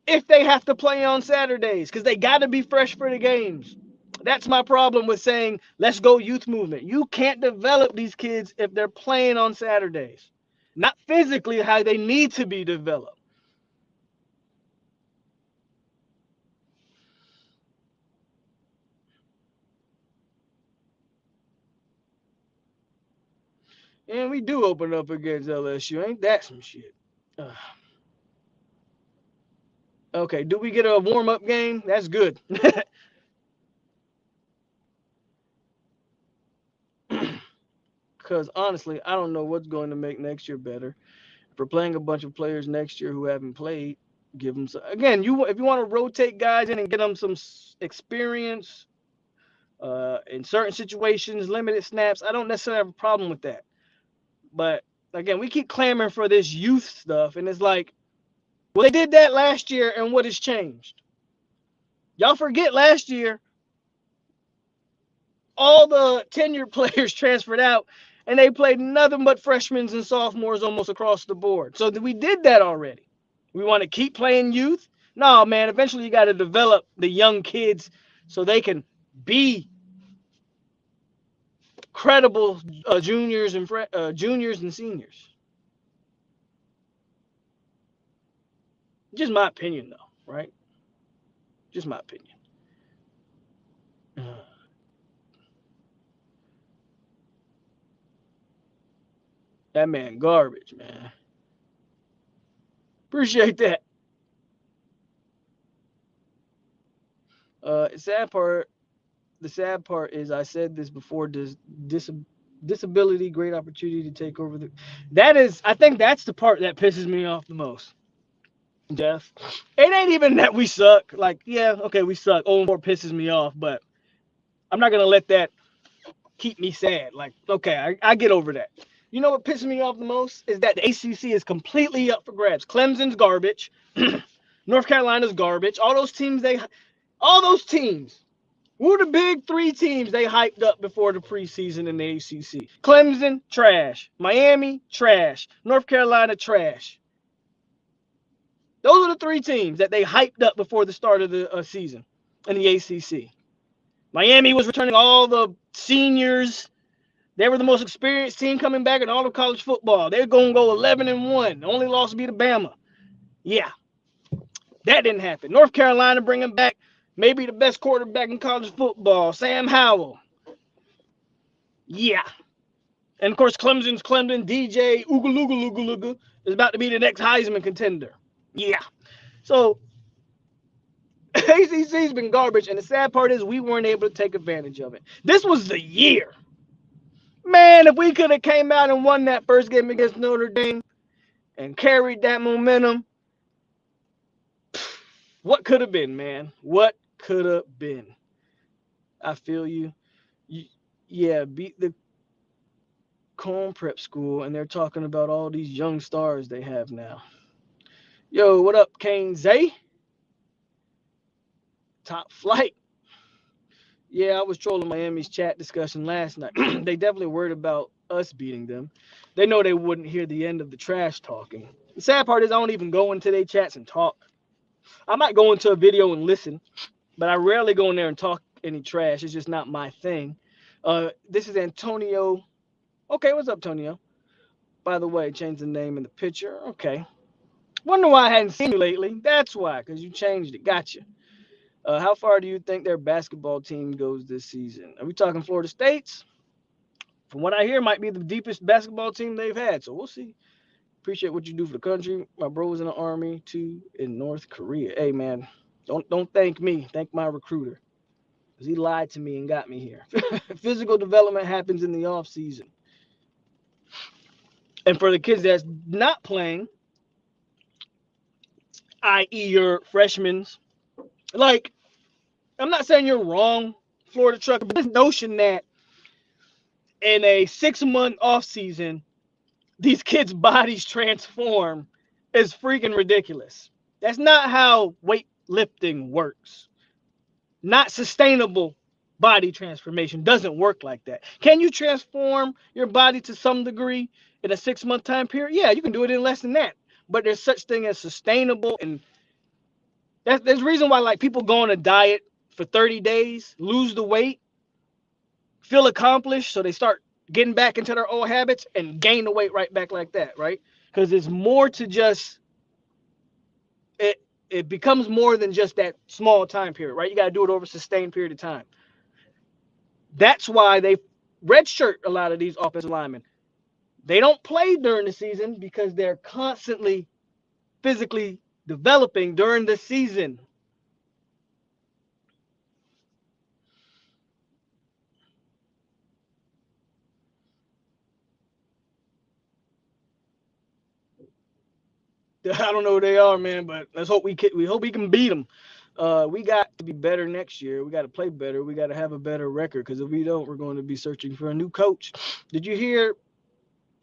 if they have to play on Saturdays because they got to be fresh for the games. That's my problem with saying let's go youth movement. You can't develop these kids if they're playing on Saturdays. Not physically how they need to be developed. And we do open up against LSU. Ain't that some shit? Okay, do we get a warm-up game? That's good. Because honestly, I don't know what's going to make next year better. If we're playing a bunch of players next year who haven't played, give them some. Again, if you want to rotate guys in and get them some experience in certain situations, limited snaps, I don't necessarily have a problem with that. But again, we keep clamoring for this youth stuff, and it's like, well, they did that last year, and what has changed? Y'all forget last year, all the tenured players transferred out, and they played nothing but freshmen and sophomores almost across the board. So we did that already. We want to keep playing youth? No, man. Eventually, you got to develop the young kids so they can be credible juniors and seniors. Just my opinion, though, right? Just my opinion. That man garbage, man. Appreciate that. Sad part. The sad part is I said this before. Disability, great opportunity to take over the. That is, I think that's the part that pisses me off the most. Jeff, it ain't even that we suck. Like, yeah, okay, we suck. 0-4 pisses me off, but I'm not gonna let that keep me sad. Like, okay, I get over that. You know what pisses me off the most is that the ACC is completely up for grabs. Clemson's garbage. North Carolina's garbage. All those teams. Who are the big 3 teams they hyped up before the preseason in the ACC? Clemson, trash. Miami, trash. North Carolina, trash. Those are the 3 teams that they hyped up before the start of the season in the ACC. Miami was returning all the seniors. They were the most experienced team coming back in all of college football. They're going to go 11-1. The only loss will be to Bama. Yeah, that didn't happen. North Carolina bringing back maybe the best quarterback in college football, Sam Howell. Yeah, And of course, Clemson's Clemson, DJ Oogaloogaloogalooga is about to be the next Heisman contender. Yeah. So ACC's been garbage, and the sad part is we weren't able to take advantage of it. This was the year. Man, if we could have came out and won that first game against Notre Dame and carried that momentum, what could have been, man? What could have been? I feel you. Yeah, beat the Cone Prep School, and they're talking about all these young stars they have now. Yo, what up, Kane Zay? Top flight. Yeah, I was trolling Miami's chat discussion last night. They definitely worried about us beating them. They know they wouldn't hear the end of the trash talking. The sad part is I don't even go into their chats and talk. I might go into a video and listen, but I rarely go in there and talk any trash. It's just not my thing. This is Antonio. Okay, what's up, Antonio? By the way, change the name in the picture. Okay. Wonder why I hadn't seen you lately. That's why, because you changed it. Gotcha. How far do you think their basketball team goes this season? Are we talking Florida State's? From what I hear, might be the deepest basketball team they've had. So we'll see. Appreciate what you do for the country. My bro was in the Army too in North Korea. Hey man, don't thank me. Thank my recruiter, because he lied to me and got me here. Physical development happens in the off season. And for the kids that's not playing, i.e. your freshmen, like, I'm not saying you're wrong, Florida Trucker, but this notion that in a 6-month off season, these kids' bodies transform is freaking ridiculous. That's not how weightlifting works. Not sustainable body transformation doesn't work like that. Can you transform your body to some degree in a 6-month time period? Yeah, you can do it in less than that. But there's such thing as sustainable, and there's a reason why like people go on a diet for 30 days, lose the weight, feel accomplished, so they start getting back into their old habits and gain the weight right back like that, right? Because it's more to just it becomes more than just that small time period, right? You got to do it over a sustained period of time. That's why they redshirt a lot of these offensive linemen. They don't play during the season because they're constantly physically developing during the season. I don't know who they are, man, but let's hope we hope we can beat them. We got to be better next year. We got to play better. We got to have a better record, because if we don't, we're going to be searching for a new coach. Did you hear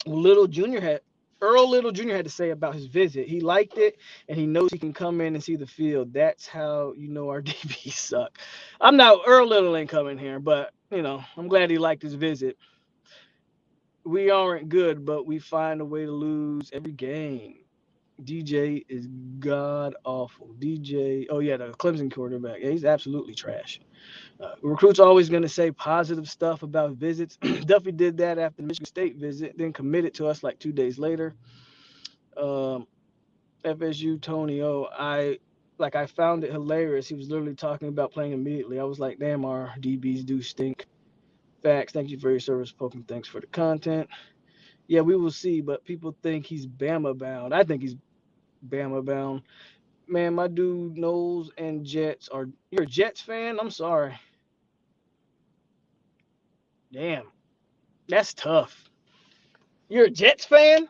Earl Little Jr. had to say about his visit? He liked it, and he knows he can come in and see the field. That's how you know our DBs suck. Earl Little ain't coming here, but I'm glad he liked his visit. We aren't good, but we find a way to lose every game. DJ is god awful. Oh yeah, the Clemson quarterback. Yeah, he's absolutely trash. Recruits always going to say positive stuff about visits. Duffy did that after the Michigan State visit, then committed to us like 2 days later. FSU Tony I found it hilarious. He was literally talking about playing immediately. I was like, damn, our DBs do stink. Facts. Thank you for your service, Poking. Thanks for the content. Yeah, we will see, but people think he's Bama bound. I think he's Bama bound. Man, my dude Knowles and Jets are. You're a Jets fan? I'm sorry. Damn, that's tough. You're a Jets fan?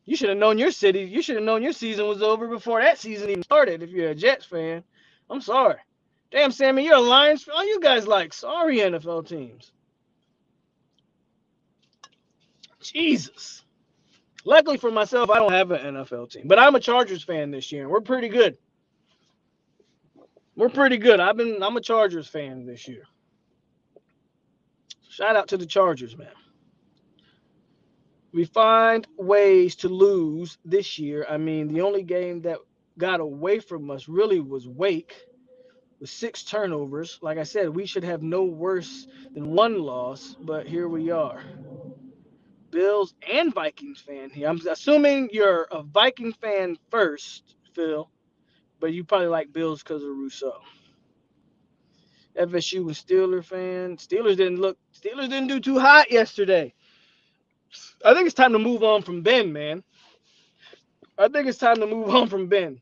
You should have known your season was over before that season even started. If you're a Jets fan, I'm sorry. Damn, Sammy, you're a Lions fan. Oh, you guys like sorry NFL teams. Jesus. Luckily for myself, I don't have an NFL team, but I'm a Chargers fan this year, and we're pretty good. I'm a Chargers fan this year. Shout out to the Chargers, man. We find ways to lose this year. I mean, the only game that got away from us really was Wake with 6 turnovers. Like I said, we should have no worse than 1 loss, but here we are. Bills and Vikings fan here. I'm assuming you're a Viking fan first, Phil, but you probably like Bills because of Rousseau. FSU and Steelers fan. Steelers didn't do too hot yesterday. I think it's time to move on from Ben, man. I think it's time to move on from Ben.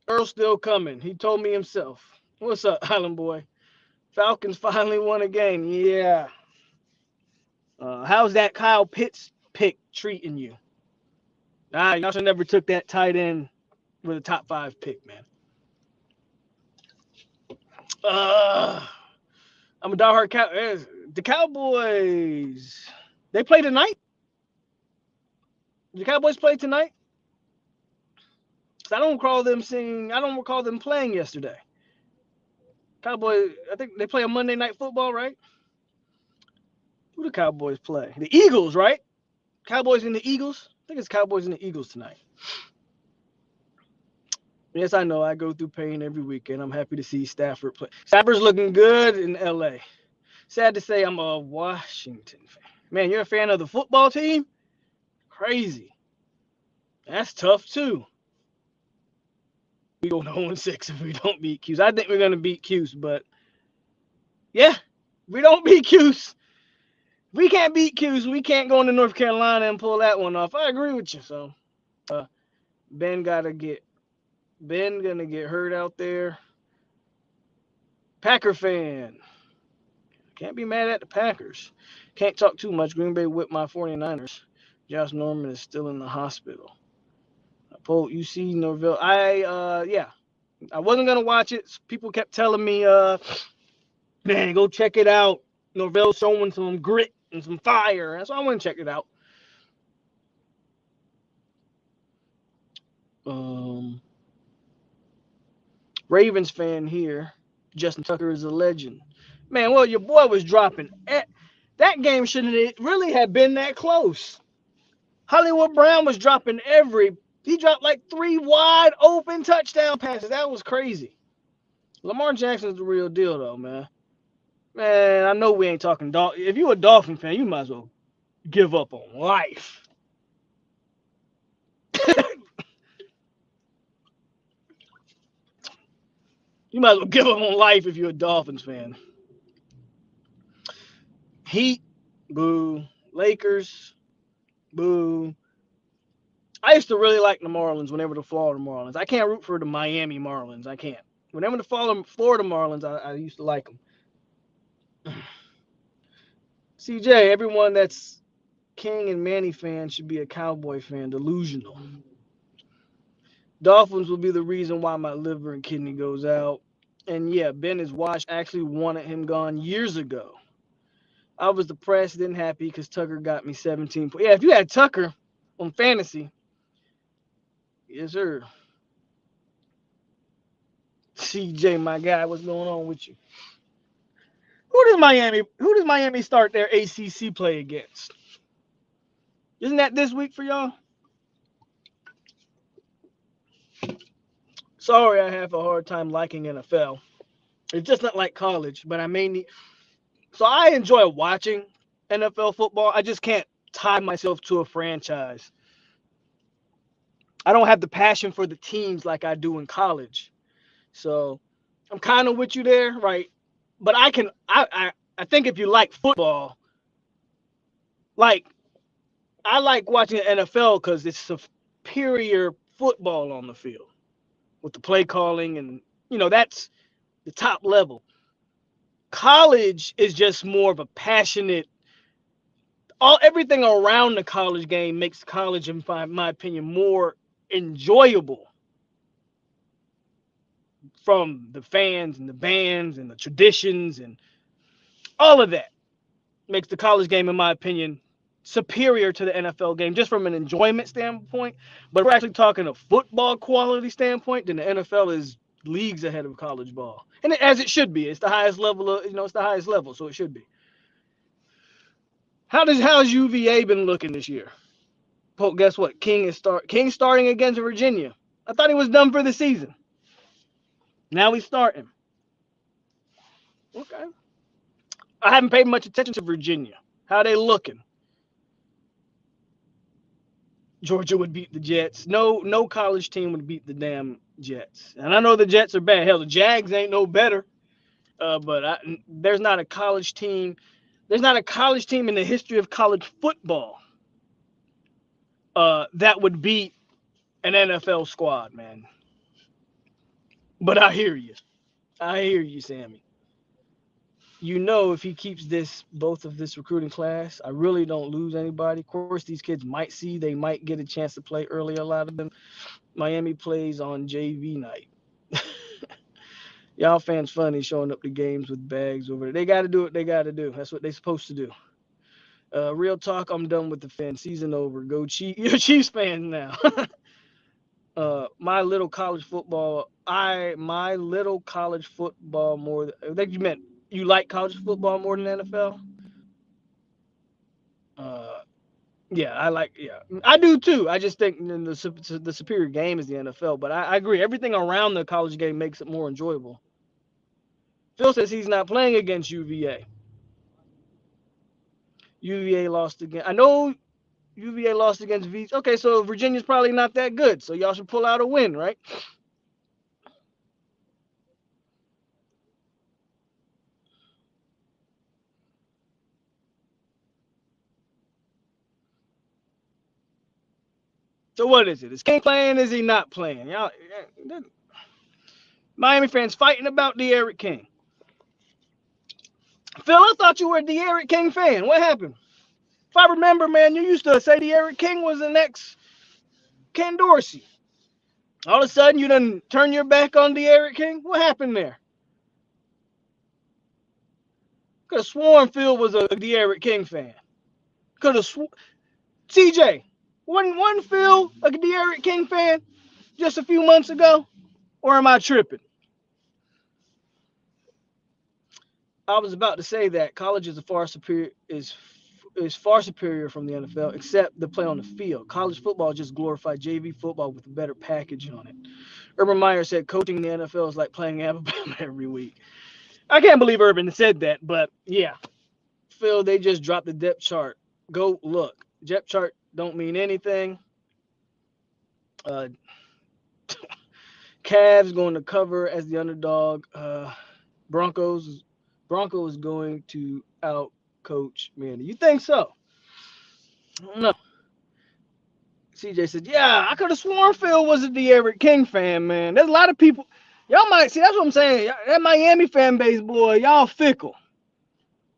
Earl's still coming. He told me himself. What's up, Island Boy? Falcons finally won a game. Yeah. How's that Kyle Pitts pick treating you? Y'all should never took that tight end with a top 5 pick, man. I'm a diehard Cow. The Cowboys. They play tonight. The Cowboys play tonight. I don't recall them playing yesterday. Cowboys. I think they play a Monday Night Football, right? Who do the Cowboys play? The Eagles, right? Cowboys and the Eagles. I think it's Cowboys and the Eagles tonight. Yes, I know. I go through pain every weekend. I'm happy to see Stafford play. Stafford's looking good in LA. Sad to say, I'm a Washington fan. Man, you're a fan of the football team? Crazy. That's tough, too. We go 0-6 if we don't beat Cuse. I think we're going to beat Cuse, but yeah, we don't beat Cuse. We can't beat Cuse. We can't go into North Carolina and pull that one off. I agree with you. So, Ben gonna get hurt out there. Packer fan. Can't be mad at the Packers. Can't talk too much. Green Bay whipped my 49ers. Josh Norman is still in the hospital. You see Norvell. I wasn't gonna watch it. People kept telling me, man, go check it out. Norvell's showing some grit and some fire. And so I went and checked it out. Ravens fan here. Justin Tucker is a legend. Man, well, your boy was dropping. That game shouldn't really have been that close. Hollywood Brown was dropping he dropped like 3 wide open touchdown passes. That was crazy. Lamar Jackson's the real deal, though, man. Man, I know we ain't talking If you're a Dolphin fan, you might as well give up on life. You might as well give up on life if you're a Dolphins fan. Heat, boo. Lakers, boo. I used to really like the Marlins whenever the Florida Marlins. I can't root for the Miami Marlins. I can't. Whenever the Florida Marlins, I used to like them. CJ, everyone that's King and Manny fan should be a Cowboy fan. Delusional. Dolphins will be the reason why my liver and kidney goes out. And yeah, Ben is washed. Actually wanted him gone years ago. I was depressed, then happy because Tucker got me 17 points. Yeah, if you had Tucker on fantasy, yes, sir. CJ, my guy, what's going on with you? Who does Miami start their ACC play against? Isn't that this week for y'all? Sorry, I have a hard time liking NFL. It's just not like college, but so I enjoy watching NFL football. I just can't tie myself to a franchise. I don't have the passion for the teams like I do in college. So I'm kind of with you there, right? But I think if you like football, like I like watching the NFL because it's superior football on the field with the play calling and that's the top level. College is just more of a passionate. Everything around the college game makes college, in my opinion, more enjoyable. From the fans and the bands and the traditions and all of that makes the college game, in my opinion, superior to the NFL game, just from an enjoyment standpoint. But if we're actually talking a football quality standpoint, then the NFL is leagues ahead of college ball, and as it should be. It's the highest level it's the highest level, so it should be. How's UVA been looking this year? Guess what? King starting against Virginia. I thought he was done for the season. Now he's starting. Okay. I haven't paid much attention to Virginia. How are they looking? Georgia would beat the Jets. No college team would beat the damn Jets. And I know the Jets are bad. Hell, the Jags ain't no better. But there's not a college team. There's not a college team in the history of college football that would beat an NFL squad, man. But I hear you. I hear you, Sammy. You know, if he keeps both of this recruiting class, I really don't lose anybody. Of course, these kids might see, they might get a chance to play early. A lot of them. Miami plays on JV night. Y'all fans funny showing up to games with bags over there. They got to do what they got to do. That's what they're supposed to do. Real talk, I'm done with the fans. Season over. Go Chiefs. You're Chiefs fans now. My little college football. My little college football more. That you meant you like college football more than NFL? Uh, yeah, I like. Yeah, I do too. I just think the superior game is the NFL. But I agree. Everything around the college game makes it more enjoyable. Phil says he's not playing against UVA. UVA lost again. I know UVA lost against V. Okay, so Virginia's probably not that good. So y'all should pull out a win, right? So what is it? Is King playing? Is he not playing? Y'all, Miami fans fighting about De'Aaron King. Phil, I thought you were a De'Aaron King fan. What happened? If I remember, man, you used to say De'Aaron King was the next Ken Dorsey. All of a sudden, you done turn your back on De'Aaron King. What happened there? Could have sworn Phil was a De'Aaron King fan. Could have CJ, wasn't Phil a De'Aaron King fan just a few months ago? Or am I tripping? I was about to say that college is far superior from the NFL, except the play on the field. College football just glorified JV football with a better package on it. Urban Meyer said coaching in the NFL is like playing Alabama every week. I can't believe Urban said that, but yeah. Phil, they just dropped the depth chart. Go look. Depth chart don't mean anything. Uh, Cavs going to cover as the underdog. Broncos going to out coach Manny. You think so? I don't know. CJ said, "Yeah, I could have sworn Phil was a De'Aaron King fan, man. There's a lot of people. Y'all might see. That's what I'm saying. That Miami fan base, boy, y'all fickle.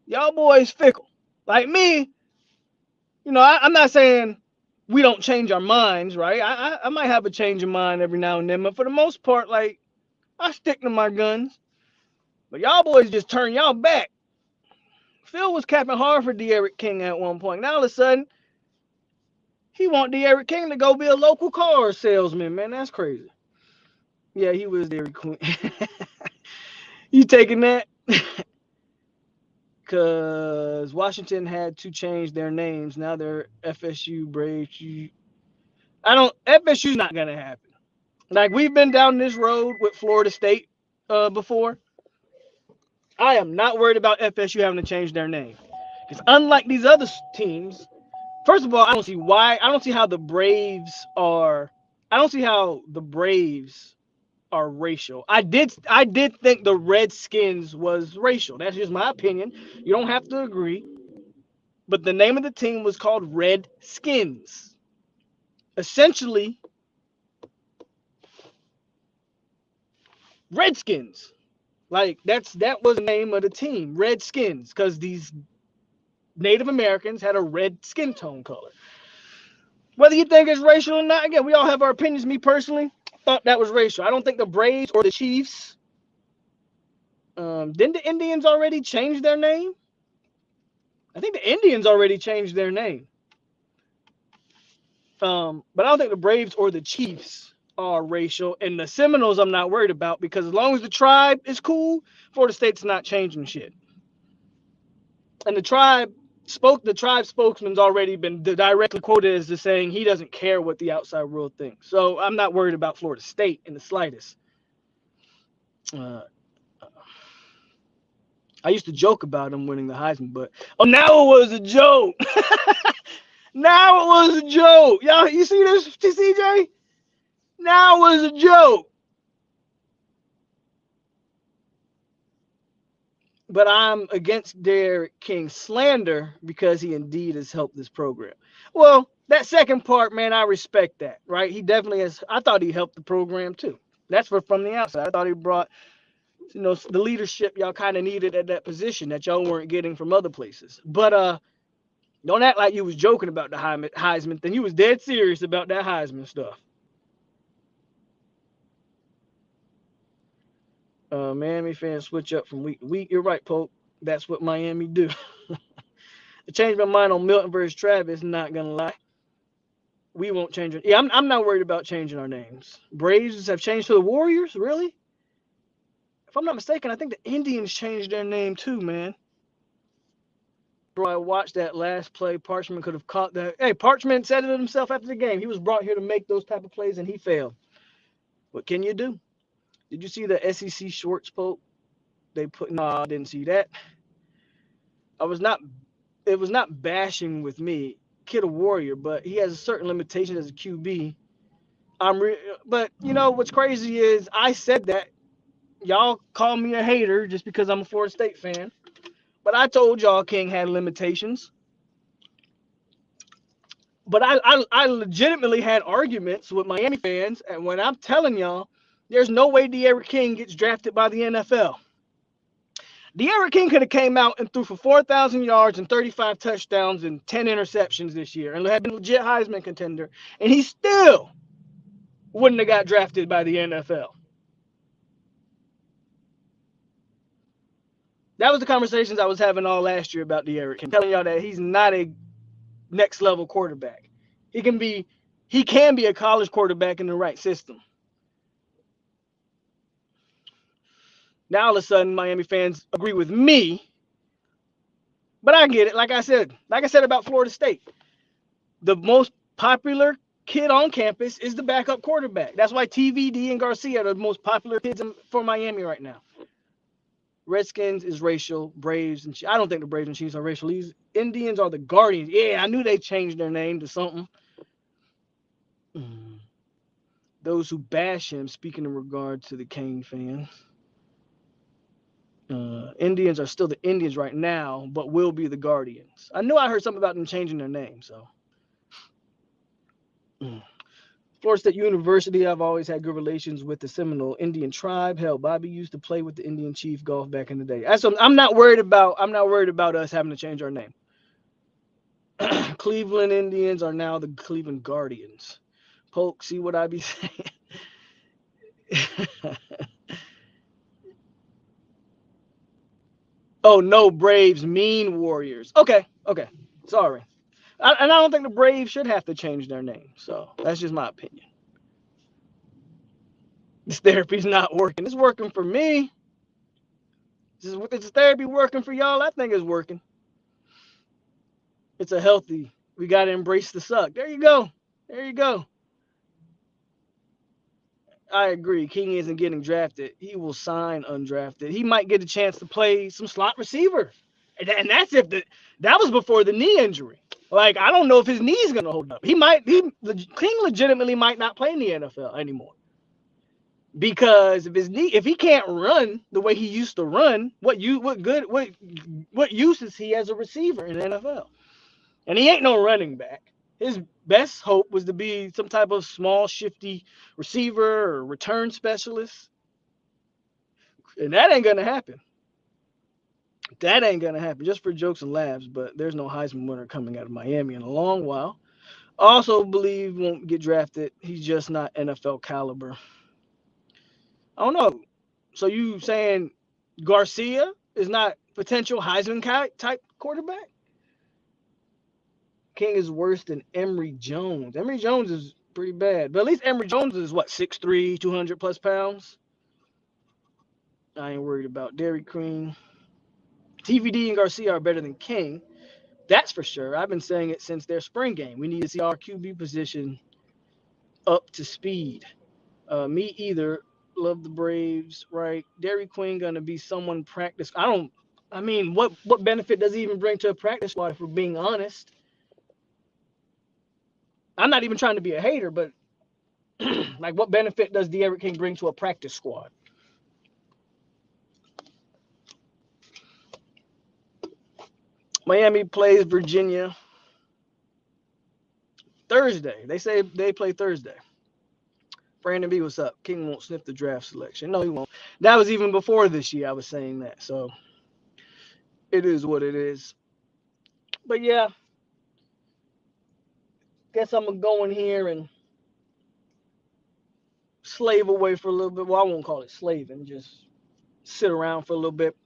Y'all boys fickle. Like me, I'm not saying we don't change our minds, right? I might have a change of mind every now and then, but for the most part, like I stick to my guns. But y'all boys just turn y'all back. Phil was capping hard for De'Aaron King at one point. Now all of a sudden, he want De'Aaron King to go be a local car salesman, man. That's crazy. Yeah, he was Dairy Queen. You taking that? Because Washington had to change their names. Now they're FSU, Braves. FSU's not going to happen. Like, we've been down this road with Florida State before. I am not worried about FSU having to change their name. Because unlike these other teams, first of all, I don't see how the Braves are racial. I did think the Redskins was racial. That's just my opinion. You don't have to agree. But the name of the team was called Redskins. Essentially, Redskins. Like that was the name of the team, Redskins, because these Native Americans had a red skin tone color. Whether you think it's racial or not, again, we all have our opinions. Me personally, thought that was racial. I don't think the Braves or the Chiefs. Didn't the Indians already change their name? I think the Indians already changed their name. But I don't think the Braves or the Chiefs are racial. And the Seminoles, I'm not worried about because as long as the tribe is cool, Florida State's not changing shit. And the tribe spokesman's already been directly quoted as saying he doesn't care what the outside world thinks. So I'm not worried about Florida State in the slightest. I used to joke about him winning the Heisman, but now it was a joke. Now it was a joke. Y'all, you see this, CJ? Now it was a joke. But I'm against Derek King's slander because he indeed has helped this program. Well, that second part, man, I respect that, right? He definitely has. I thought he helped the program too. That's from the outside. I thought he brought, the leadership y'all kind of needed at that position that y'all weren't getting from other places. But don't act like you was joking about the Heisman thing. You was dead serious about that Heisman stuff. Miami fans switch up from week to week. You're right, Pope. That's what Miami do. I changed my mind on Milton versus Travis. Not gonna lie, we won't change it. Yeah, I'm not worried about changing our names. Braves have changed to the Warriors. Really? If I'm not mistaken, I think the Indians changed their name too, man. Bro, I watched that last play. Parchment could have caught that. Hey, Parchment said it himself after the game. He was brought here to make those type of plays, and he failed. What can you do? Did you see the SEC shorts, Pope? They put. No, I didn't see that. I was not. It was not bashing with me. Kid a warrior, but he has a certain limitation as a QB. But what's crazy is I said that y'all call me a hater just because I'm a Florida State fan. But I told y'all King had limitations. But I legitimately had arguments with Miami fans, and when I'm telling y'all, there's no way De'Aaron King gets drafted by the NFL. De'Aaron King could have came out and threw for 4,000 yards and 35 touchdowns and 10 interceptions this year and had been a legit Heisman contender, and he still wouldn't have got drafted by the NFL. That was the conversations I was having all last year about De'Aaron King, telling y'all that he's not a next level quarterback. He can be a college quarterback in the right system. Now all of a sudden Miami fans agree with me, but I get it. Like I said about Florida State, the most popular kid on campus is the backup quarterback. That's why TVD and Garcia are the most popular kids for Miami right now. Redskins is racial. Braves and I don't think the Braves and Chiefs are racial. These Indians are the Guardians. Yeah, I knew they changed their name to something. Those who bash him, speaking in regard to the Kane fans, Indians are still the Indians right now, but will be the Guardians. I knew I heard something about them changing their name. So, Florida State University, I've always had good relations with the Seminole Indian tribe. Hell, Bobby used to play with the Indian Chief golf back in the day. I'm not worried about us having to change our name. Cleveland Indians are now the Cleveland Guardians. Polk, see what I be saying? Oh, no, Braves mean Warriors. Okay. Sorry. And I don't think the Braves should have to change their name. So that's just my opinion. This therapy's not working. It's working for me. Is therapy working for y'all? I think it's working. It's a healthy. We got to embrace the suck. There you go. I agree. King isn't getting drafted. He will sign undrafted. He might get a chance to play some slot receiver. And that's if that was before the knee injury. Like, I don't know if his knee's going to hold up. King legitimately might not play in the NFL anymore. Because if he can't run the way he used to run, what use is he as a receiver in the NFL? And he ain't no running back. His best hope was to be some type of small, shifty receiver or return specialist. And that ain't going to happen. Just for jokes and laughs, but there's no Heisman winner coming out of Miami in a long while. Also believe won't get drafted. He's just not NFL caliber. I don't know. So you saying Garcia is not potential Heisman type quarterback? King is worse than Emory Jones. Emory Jones is pretty bad. But at least Emory Jones is what, 6'3", 200 plus pounds? I ain't worried about Dairy Queen. TVD and Garcia are better than King. That's for sure. I've been saying it since their spring game. We need to see our QB position up to speed. Me either. Love the Braves, right? Dairy Queen gonna be someone practice. What benefit does he even bring to a practice squad if we're being honest? I'm not even trying to be a hater, but like, what benefit does De'Aaron King bring to a practice squad? Miami plays Virginia. Thursday. They say they play Thursday. Brandon B, what's up? King won't sniff the draft selection. No, he won't. That was even before this year. I was saying that. So it is what it is. But yeah, guess I'm gonna go in here and slave away for a little bit. Well, I won't call it slaving. Just sit around for a little bit.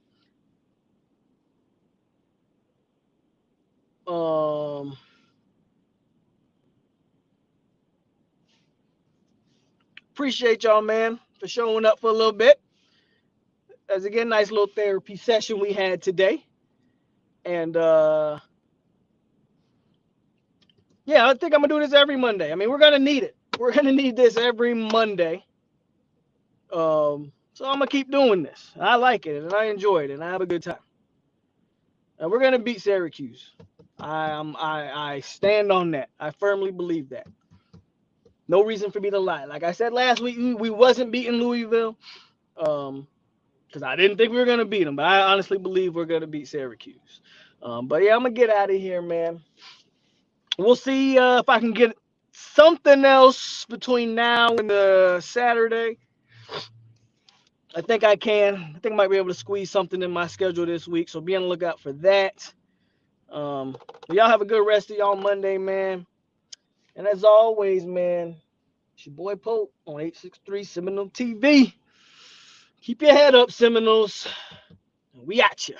Appreciate y'all, man, for showing up for a little bit. As again, nice little therapy session we had today. And yeah, I think I'm gonna do this every Monday. I mean, we're gonna need it. We're gonna need this every Monday. So I'm gonna keep doing this. I like it and I enjoy it and I have a good time. And we're gonna beat Syracuse. I stand on that. I firmly believe that. No reason for me to lie. Like I said last week, we wasn't beating Louisville. Because I didn't think we were gonna beat them, but I honestly believe we're gonna beat Syracuse. But yeah, I'm gonna get out of here, man. We'll see if I can get something else between now and Saturday. I think I can. I think I might be able to squeeze something in my schedule this week, so be on the lookout for that. Y'all have a good rest of y'all Monday, man. And as always, man, it's your boy Pope on 863 Seminole TV. Keep your head up, Seminoles. We at ya.